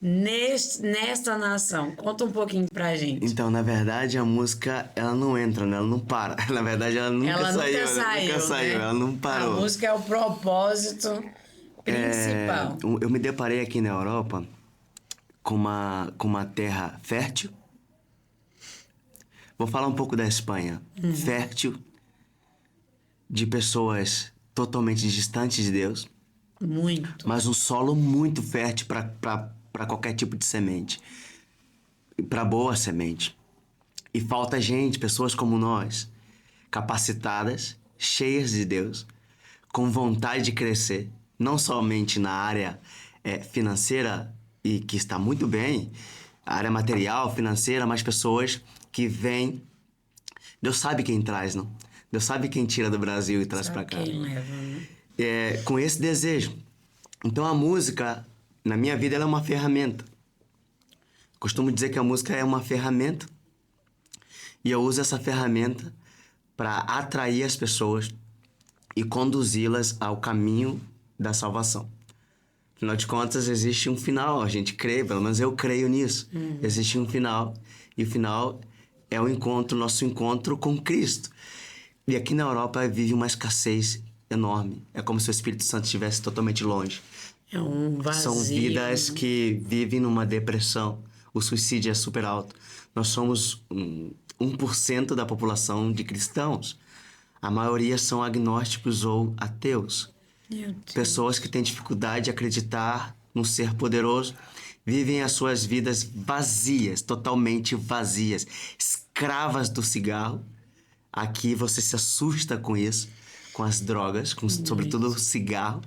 A: nesta nação? Conta um pouquinho pra gente.
B: Então, na verdade, a música, ela não entra, né? Ela não para. Na verdade, ela nunca saiu, ela não parou.
A: A música é o propósito principal.
B: Eu me deparei aqui na Europa com uma terra fértil. Vou falar um pouco da Espanha. Fértil, de pessoas totalmente distante de Deus,
A: Muito.
B: mas um solo muito fértil para qualquer tipo de semente, para boa semente. E falta gente, pessoas como nós, capacitadas, cheias de Deus, com vontade de crescer, não somente na área financeira, e que está muito bem, a área material, financeira, mas pessoas que vêm. Deus sabe quem traz, não? Deus sabe quem tira do Brasil e traz para
A: Sabe
B: cá.
A: quem leva, né?
B: Com esse desejo. Então a música, na minha vida, ela é uma ferramenta. Costumo dizer que a música é uma ferramenta e eu uso essa ferramenta para atrair as pessoas e conduzi-las ao caminho da salvação. Afinal de contas, existe um final, a gente crê, pelo menos eu creio nisso. Existe um final e o final é o encontro, nosso encontro com Cristo. E aqui na Europa vive uma escassez enorme. É como se o Espírito Santo estivesse totalmente longe.
A: É um vazio.
B: São vidas que vivem numa depressão. O suicídio é super alto. Nós somos 1% da população de cristãos. A maioria são agnósticos ou ateus.
A: Meu Deus.
B: Pessoas que têm dificuldade de acreditar no ser poderoso, vivem as suas vidas vazias, totalmente vazias, escravas do cigarro. Aqui você se assusta com isso, com as drogas, sobretudo o cigarro.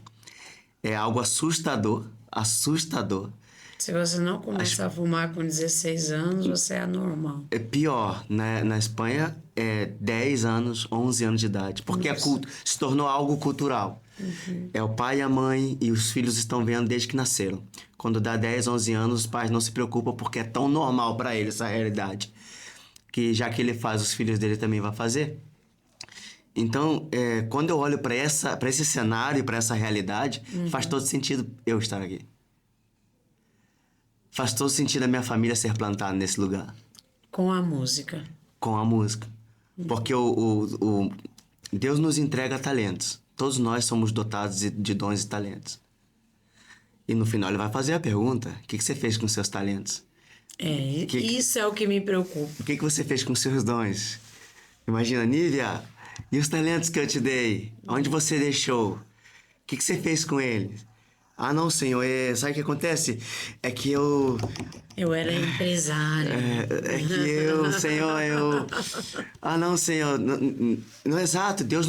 B: É algo assustador, assustador.
A: Se você não começa a fumar com 16 anos, você é anormal.
B: É pior, né? Na Espanha é 10 anos, 11 anos de idade, porque se tornou algo cultural. É o pai e a mãe e os filhos estão vendo desde que nasceram. Quando dá 10, 11 anos, os pais não se preocupam porque é tão normal para eles essa realidade, que já que ele faz, os filhos dele também vão fazer. Então, quando eu olho para esse cenário, para essa realidade, faz todo sentido eu estar aqui. Faz todo sentido a minha família ser plantada nesse lugar.
A: Com a música.
B: Com a música. Porque Deus nos entrega talentos. Todos nós somos dotados de dons e talentos. E no final ele vai fazer a pergunta: o que você fez com seus talentos?
A: Isso é o que me preocupa.
B: O que você fez com seus dons? Imagina, Nívia, e os talentos que eu te dei? Onde você deixou? O que você fez com eles? Ah, não, Senhor, sabe o que acontece? É que eu
A: era empresário.
B: Senhor, Ah, não, Senhor. No exato, Deus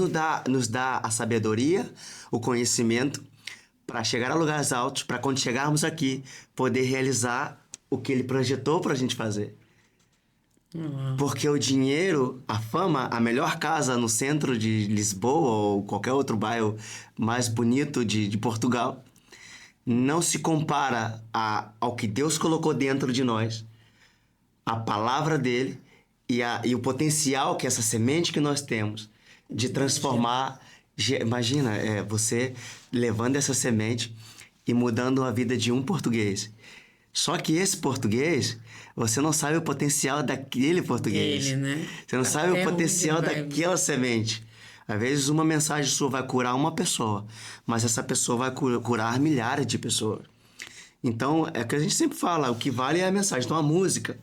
B: nos dá a sabedoria, o conhecimento para chegar a lugares altos, para quando chegarmos aqui, poder realizar o que Ele projetou para a gente fazer. Porque o dinheiro, a fama, a melhor casa no centro de Lisboa ou qualquer outro bairro mais bonito de Portugal não se compara ao que Deus colocou dentro de nós, a palavra dele e o potencial que essa semente que nós temos de transformar. Imagina, você levando essa semente e mudando a vida de um português. Só que esse português, você não sabe o potencial daquele português.
A: Dele, né?
B: Você não sabe o potencial daquela semente. Às vezes uma mensagem sua vai curar uma pessoa, mas essa pessoa vai curar milhares de pessoas. Então, é o que a gente sempre fala, o que vale é a mensagem. Então, a música,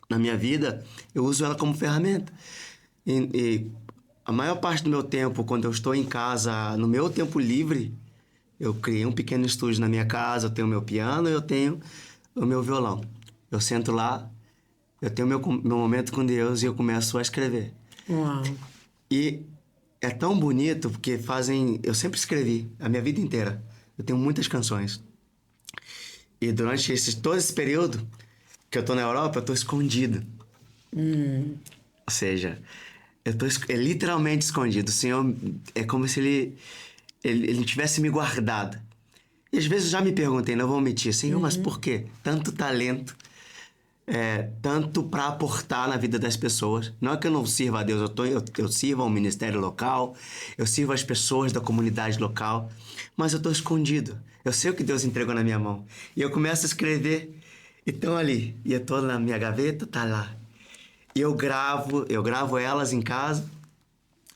B: na minha vida, eu uso ela como ferramenta. E a maior parte do meu tempo, quando eu estou em casa, no meu tempo livre, eu criei um pequeno estúdio na minha casa, eu tenho o meu piano e eu tenho o meu violão. Eu sento lá, eu tenho meu momento com Deus e eu começo a escrever.
A: Uau.
B: E é tão bonito porque eu sempre escrevi a minha vida inteira. Eu tenho muitas canções. E durante todo esse período que eu tô na Europa, eu tô escondido. Ou seja, eu tô literalmente escondido. O Senhor é como se ele tivesse me guardado. E às vezes eu já me perguntei, não vou mentir, Senhor, mas por quê? Tanto talento, tanto para aportar na vida das pessoas. Não é que eu não sirva a Deus, eu sirvo ao ministério local, eu sirvo as pessoas da comunidade local, mas eu estou escondido. Eu sei o que Deus entregou na minha mão. E eu começo a escrever, e estão ali. E eu estou na minha gaveta, tá lá. E eu gravo elas em casa,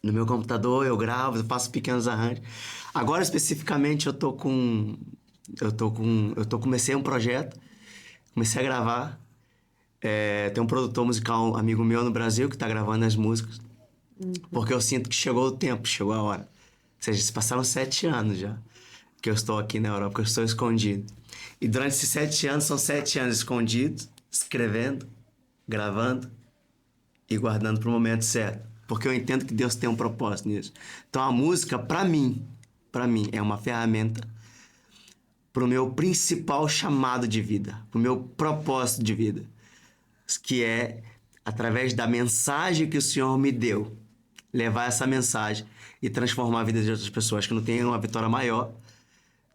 B: no meu computador, eu faço pequenos arranjos. Agora, especificamente, comecei um projeto, comecei a gravar. Tem um produtor musical, amigo meu no Brasil, que está gravando as músicas. Porque eu sinto que chegou o tempo, chegou a hora. seja, se passaram 7 anos já que eu estou aqui na Europa, que eu estou escondido. E durante esses 7 anos, são 7 anos escondidos, escrevendo, gravando e guardando para o momento certo. Porque eu entendo que Deus tem um propósito nisso. Então a música, para mim, é uma ferramenta para o meu principal chamado de vida, para o meu propósito de vida, que é, através da mensagem que o Senhor me deu, levar essa mensagem e transformar a vida de outras pessoas, que não tem uma vitória maior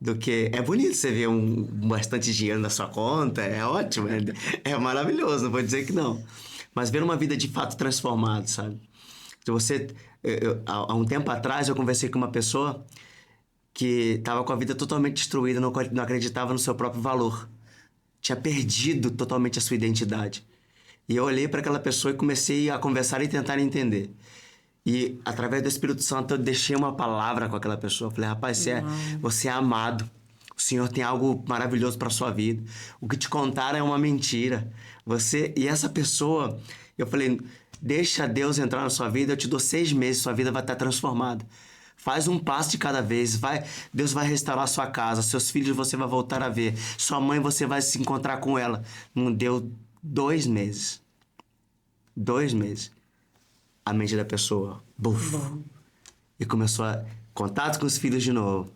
B: do que... É bonito você ver bastante dinheiro na sua conta, é ótimo, é maravilhoso, não vou dizer que não. Mas ver uma vida de fato transformada, sabe? Há um tempo atrás eu conversei com uma pessoa que estava com a vida totalmente destruída, não acreditava no seu próprio valor. Tinha perdido totalmente a sua identidade. E eu olhei para aquela pessoa e comecei a conversar e tentar entender. E, através do Espírito Santo, eu deixei uma palavra com aquela pessoa. Eu falei, rapaz, você é amado. O Senhor tem algo maravilhoso para sua vida. O que te contaram é uma mentira. E essa pessoa, eu falei, deixa Deus entrar na sua vida, eu te dou 6 meses, sua vida vai estar transformada. Faz um passo de cada vez. Deus vai restaurar a sua casa, seus filhos você vai voltar a ver. Sua mãe você vai se encontrar com ela. Não deu 2 meses. 2 meses. A mente da pessoa, buf, e começou a contato com os filhos de novo,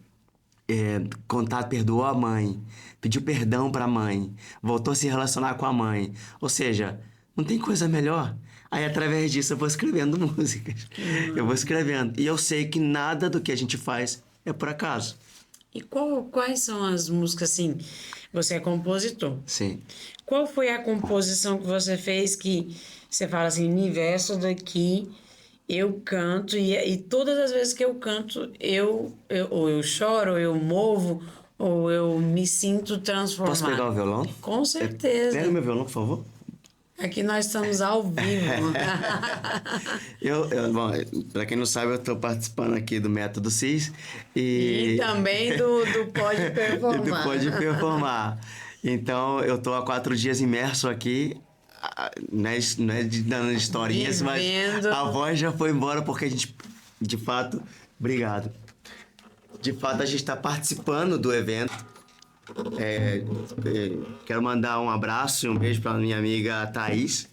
B: perdoou a mãe, pediu perdão para a mãe, voltou a se relacionar com a mãe. Ou seja, não tem coisa melhor. Aí, através disso, eu vou escrevendo músicas. Eu vou escrevendo. E eu sei que nada do que a gente faz é por acaso.
A: E quais são as músicas, assim, você é compositor?
B: Sim.
A: Qual foi a composição que você fez que você fala assim, universo daqui, eu canto, e todas as vezes que eu canto, ou eu choro, ou eu movo, ou eu me sinto transformado.
B: Posso pegar o violão?
A: Com certeza.
B: Pega o meu violão, por favor.
A: Aqui nós estamos ao vivo.
B: Bom, pra quem não sabe, eu estou participando aqui do Método CIS.
A: E também do Pode Performar.
B: Do Pode Performar. Então, eu estou há 4 dias imerso aqui. Não é dando historinhas, mas a voz já foi embora porque a gente, de fato... Obrigado. De fato, a gente está participando do evento. Quero mandar um abraço e um beijo para minha amiga Thaís,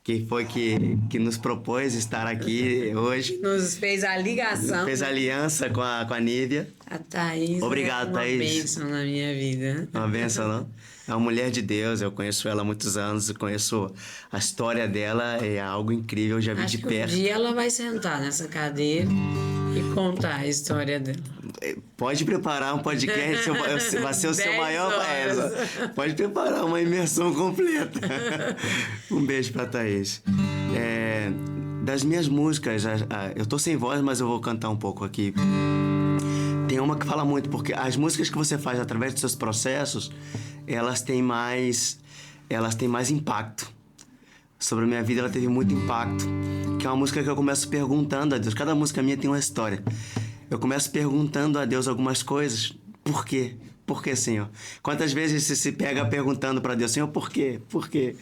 B: que foi que nos propôs estar aqui hoje.
A: Nos fez a ligação.
B: Fez a aliança com a Nívia.
A: A Thaís.
B: Obrigado,
A: uma
B: Thaís.
A: bênção na minha vida.
B: Uma bênção, não? É uma mulher de Deus, eu conheço ela há muitos anos, eu conheço a história dela, é algo incrível, eu já vi de perto.
A: Um dia ela vai sentar nessa cadeira e contar a história dela.
B: Pode preparar um podcast, vai ser o seu maior... pode preparar uma imersão completa. Um beijo pra Thaís. Das minhas músicas, eu tô sem voz, mas eu vou cantar um pouco aqui. Tem uma que fala muito, porque as músicas que você faz através dos seus processos, elas têm mais impacto. Sobre a minha vida, ela teve muito impacto. Que é uma música que eu começo perguntando a Deus. Cada música minha tem uma história. Eu começo perguntando a Deus algumas coisas. Por quê? Por quê, Senhor? Quantas vezes você se pega perguntando para Deus, Senhor, por quê? Por quê?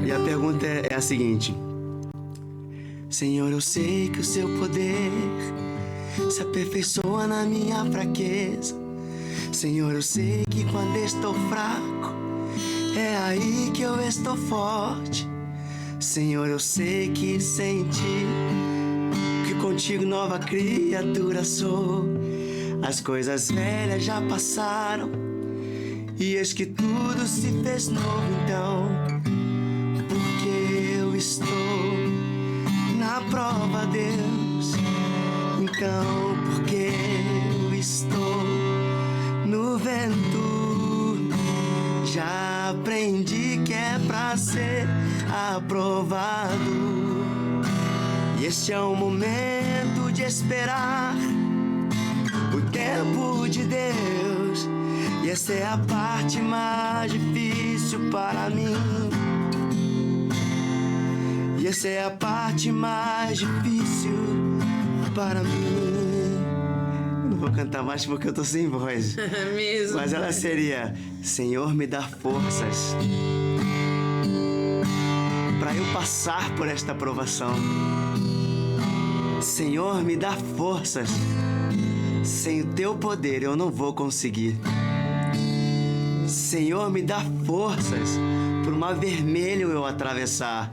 B: E a pergunta é a seguinte. Senhor, eu sei que o seu poder se aperfeiçoa na minha fraqueza. Senhor, eu sei que quando estou fraco, é aí que eu estou forte. Senhor, eu sei que sem ti, que contigo nova criatura sou. As coisas velhas já passaram e eis que tudo se fez novo. Então, porque eu estou na prova, Deus. Então, porque eu estou no vento, já aprendi que é pra ser aprovado. E este é o momento de esperar o tempo de Deus. E essa é a parte mais difícil para mim. E essa é a parte mais difícil para mim. Não vou cantar mais porque eu tô sem voz.
A: Mesmo.
B: Mas ela seria: Senhor, me dá forças para eu passar por esta provação. Senhor, me dá forças. Sem o teu poder eu não vou conseguir. Senhor, me dá forças por mar vermelho eu atravessar.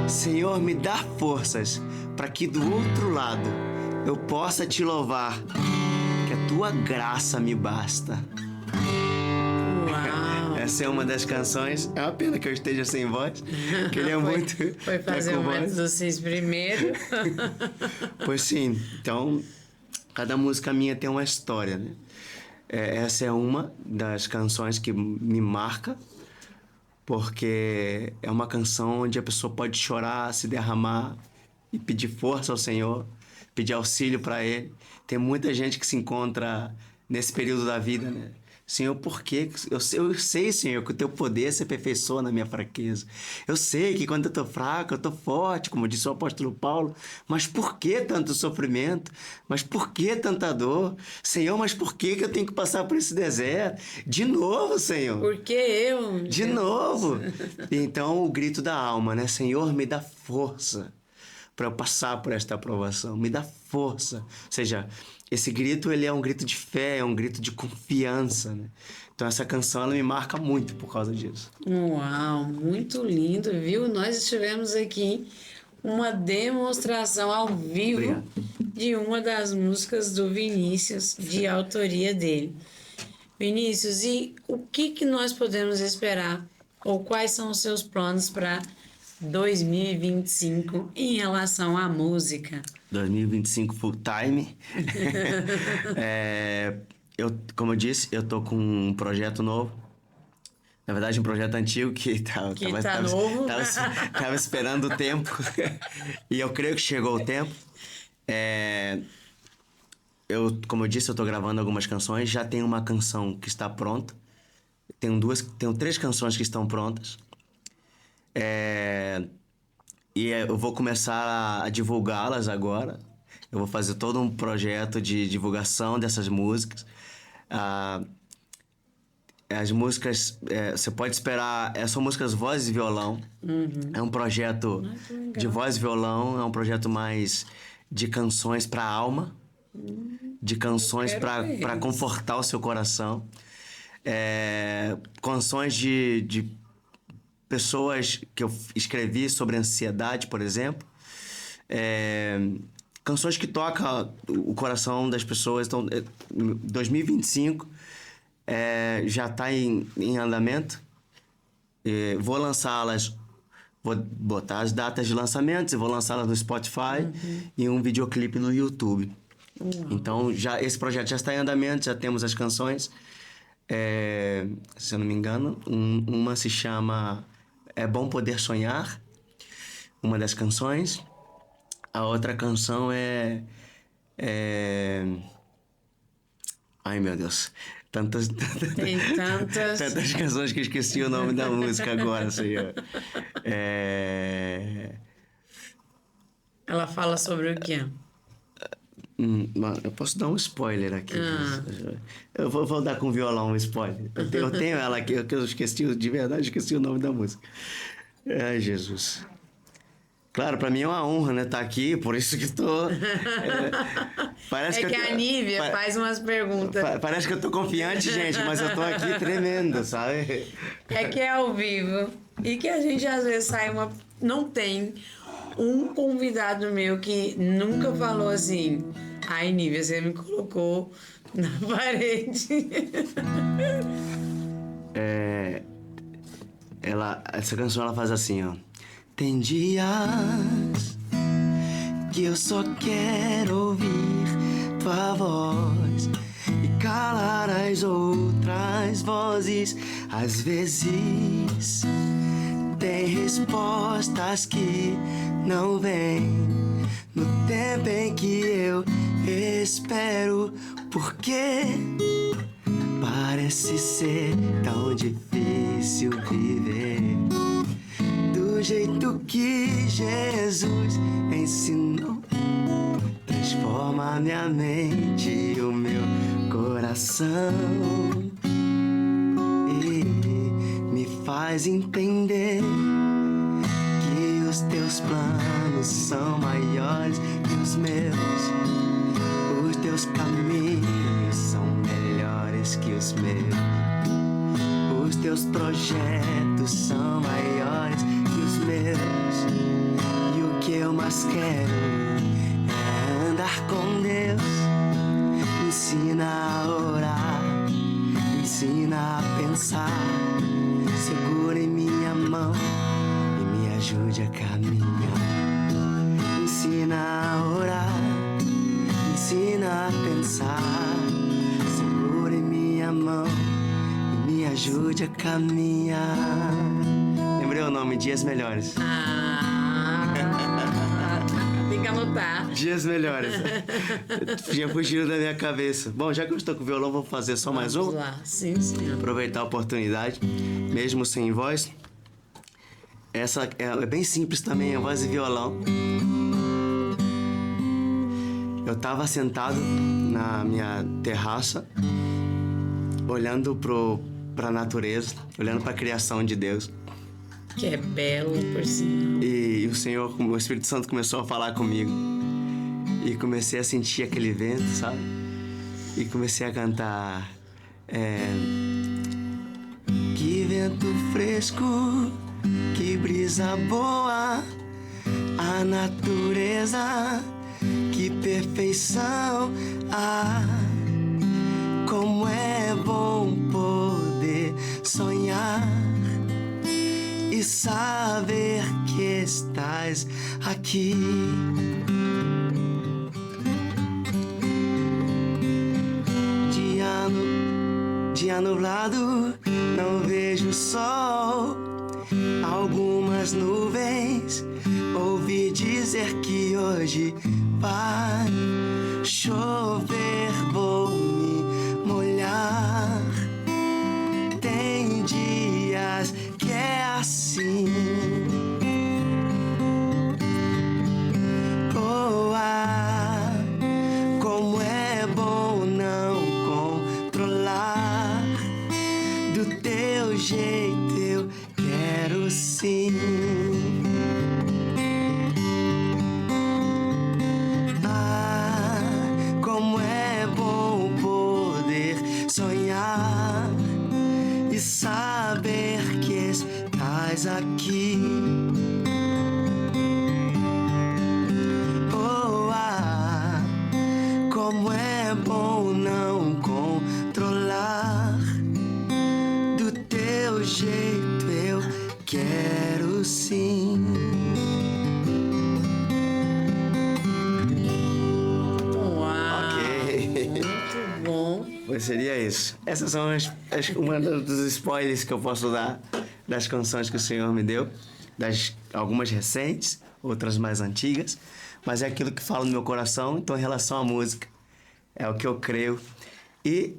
B: Senhor, me dá forças para que do outro lado eu possa te louvar, que a tua graça me basta.
A: Uau!
B: Essa é uma das canções. É uma pena que eu esteja sem voz, que ele é muito...
A: Foi fazer o método 6 primeiro.
B: Pois sim, então cada música minha tem uma história, né? Essa é uma das canções que me marca, porque é uma canção onde a pessoa pode chorar, se derramar e pedir força ao Senhor, pedir auxílio para Ele. Tem muita gente que se encontra nesse período da vida, né? Senhor, por quê? Eu sei, Senhor, que o teu poder se aperfeiçoa na minha fraqueza. Eu sei que quando eu estou fraco, eu estou forte, como disse o apóstolo Paulo. Mas por que tanto sofrimento? Mas por que tanta dor? Senhor, mas por que eu tenho que passar por esse deserto? De novo, Senhor.
A: Por que eu?
B: De novo. Então, o grito da alma, né? Senhor, me dá força para eu passar por esta aprovação. Me dá força. Ou seja, esse grito, ele é um grito de fé, é um grito de confiança, né? Então, essa canção, ela me marca muito por causa disso.
A: Uau, muito lindo, viu? Nós estivemos aqui uma demonstração ao vivo
B: Obrigado.
A: de uma das músicas do Vinícius, de autoria dele. Vinícius, e o que nós podemos esperar, ou quais são os seus planos para 2025 em relação à música?
B: 2025 full time. Como eu disse, eu tô com um projeto novo. Na verdade, um projeto antigo que
A: novo.
B: Tava esperando o tempo. E eu creio que chegou o tempo. Como eu disse, eu tô gravando algumas canções. Já tenho uma canção que está pronta. Tenho 3 canções que estão prontas. E eu vou começar a divulgá-las agora. Eu vou fazer todo um projeto de divulgação dessas músicas. As músicas, você pode esperar, são músicas voz e violão.
A: Uhum.
B: É um projeto de voz e violão, é um projeto mais de canções para a alma, de canções para confortar o seu coração. Canções de pessoas que eu escrevi sobre ansiedade, por exemplo. Canções que tocam o coração das pessoas. Então, 2025 já está em andamento. Vou lançá-las, vou botar as datas de lançamento, vou lançá-las no Spotify e um videoclipe no YouTube. Então, esse projeto já está em andamento, já temos as canções. Se eu não me engano, uma se chama É Bom Poder Sonhar, uma das canções. A outra canção ai, meu Deus.
A: Tem tantas...
B: Tantas canções que eu esqueci o nome da música agora, Senhor.
A: Ela fala sobre o quê?
B: Eu posso dar um spoiler aqui. Eu vou dar com violão um spoiler. Eu tenho ela aqui, que eu esqueci, de verdade, esqueci o nome da música. Ai, Jesus. Claro, pra mim é uma honra, né, estar aqui, por isso que tô... Parece que
A: a Nívia faz umas perguntas.
B: Parece que eu tô confiante, gente, mas eu tô aqui tremendo, sabe?
A: É que é ao vivo. E que a gente às vezes não tem um convidado meu que nunca falou assim: ai, Nívia, você me colocou na parede.
B: Essa canção ela faz assim, ó. Tem dias que eu só quero ouvir tua voz e calar as outras vozes. Às vezes tem respostas que não vêm no tempo em que eu espero, porque parece ser tão difícil viver do jeito que Jesus ensinou. Transforma minha mente e o meu coração e me faz entender que os teus planos são maiores que os os meus. Os teus caminhos são melhores que os meus. Os teus projetos são maiores que os meus. E o que eu mais quero é andar com Deus. Me ensina a orar, me ensina a pensar. Segura em minha mão e me ajude a caminhar. Me ensina a orar, me ensina a pensar. Segura em minha mão e me ajude a caminhar. Lembrei o nome, Dias Melhores.
A: Tem que anotar.
B: Dias Melhores. Tinha fugido da minha cabeça. Bom, já que eu estou com o violão, vou fazer só mais um.
A: Vamos lá, sim, senhor.
B: Aproveitar a oportunidade, mesmo sem voz. Essa é bem simples também, é voz e violão. Eu estava sentado na minha terraça, olhando para a natureza, olhando para a criação de Deus.
A: Que é belo, por sinal.
B: E o Espírito Santo começou a falar comigo. E comecei a sentir aquele vento, sabe? E comecei a cantar. Que vento fresco, que brisa boa, a natureza, que perfeição. Como é bom poder sonhar e saber que estás aqui. Dia nublado, não vejo sol. Algumas nuvens, ouvi dizer que hoje vai chover, vou me molhar. Tem dias que é assim. Como é bom não controlar. Do teu jeito eu quero sim. Como é bom poder sonhar e saber que estás aqui. Como é bom não controlar. Do teu jeito eu quero sim.
A: Uau!
B: Ok.
A: Muito bom.
B: Pois seria isso. Essas são uma dos spoilers que eu posso dar das canções que o Senhor me deu. Algumas recentes, outras mais antigas. Mas é aquilo que fala no meu coração. Então, em relação à música, é o que eu creio. E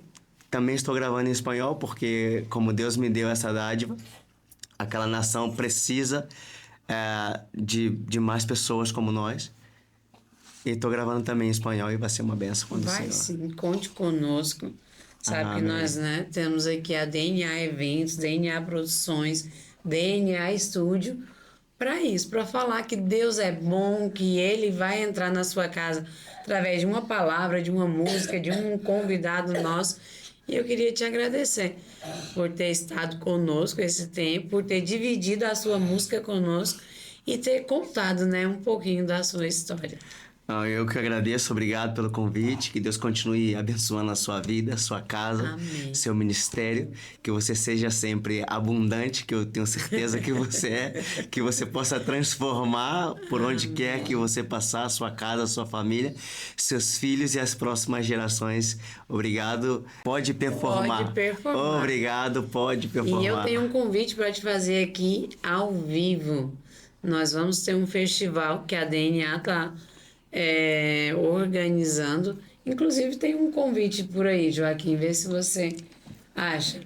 B: também estou gravando em espanhol, porque como Deus me deu essa dádiva, aquela nação precisa de mais pessoas como nós. E estou gravando também em espanhol e vai ser uma benção quando o Senhor.
A: Vai sim, conte conosco. Sabe que
B: Amém.
A: nós, temos aqui a DNA Eventos, DNA Produções, DNA Estúdio, para isso, para falar que Deus é bom, que Ele vai entrar na sua casa através de uma palavra, de uma música, de um convidado nosso. E eu queria te agradecer por ter estado conosco esse tempo, por ter dividido a sua música conosco e ter contado, um pouquinho da sua história.
B: Eu que agradeço, obrigado pelo convite, que Deus continue abençoando a sua vida, a sua casa,
A: Amém.
B: seu ministério, que você seja sempre abundante, que eu tenho certeza que você é, que você possa transformar por onde quer que você passar, a sua casa, a sua família, seus filhos e as próximas gerações. Obrigado, pode performar.
A: Pode performar.
B: Obrigado, pode performar.
A: E eu tenho um convite para te fazer aqui ao vivo. Nós vamos ter um festival que a DNA está organizando. Inclusive tem um convite por aí, Joaquim, vê se você acha.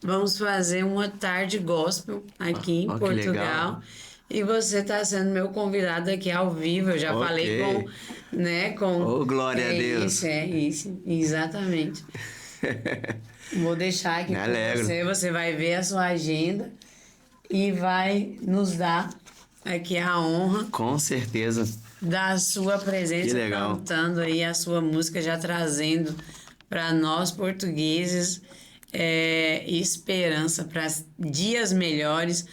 A: Vamos fazer uma tarde gospel aqui em Portugal.
B: Legal.
A: E você está sendo meu convidado aqui ao vivo. Eu já falei com...
B: Oh, glória a Deus.
A: Isso, exatamente. Vou deixar aqui com você. Você vai ver a sua agenda e vai nos dar aqui a honra.
B: Com certeza.
A: da sua presença,
B: Que legal.
A: cantando aí a sua música, já trazendo para nós portugueses esperança para dias melhores,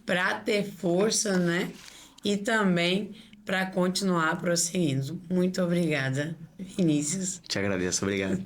A: para ter força, né? E também para continuar prosseguindo. Muito obrigada, Vinícius.
B: Te agradeço, obrigado.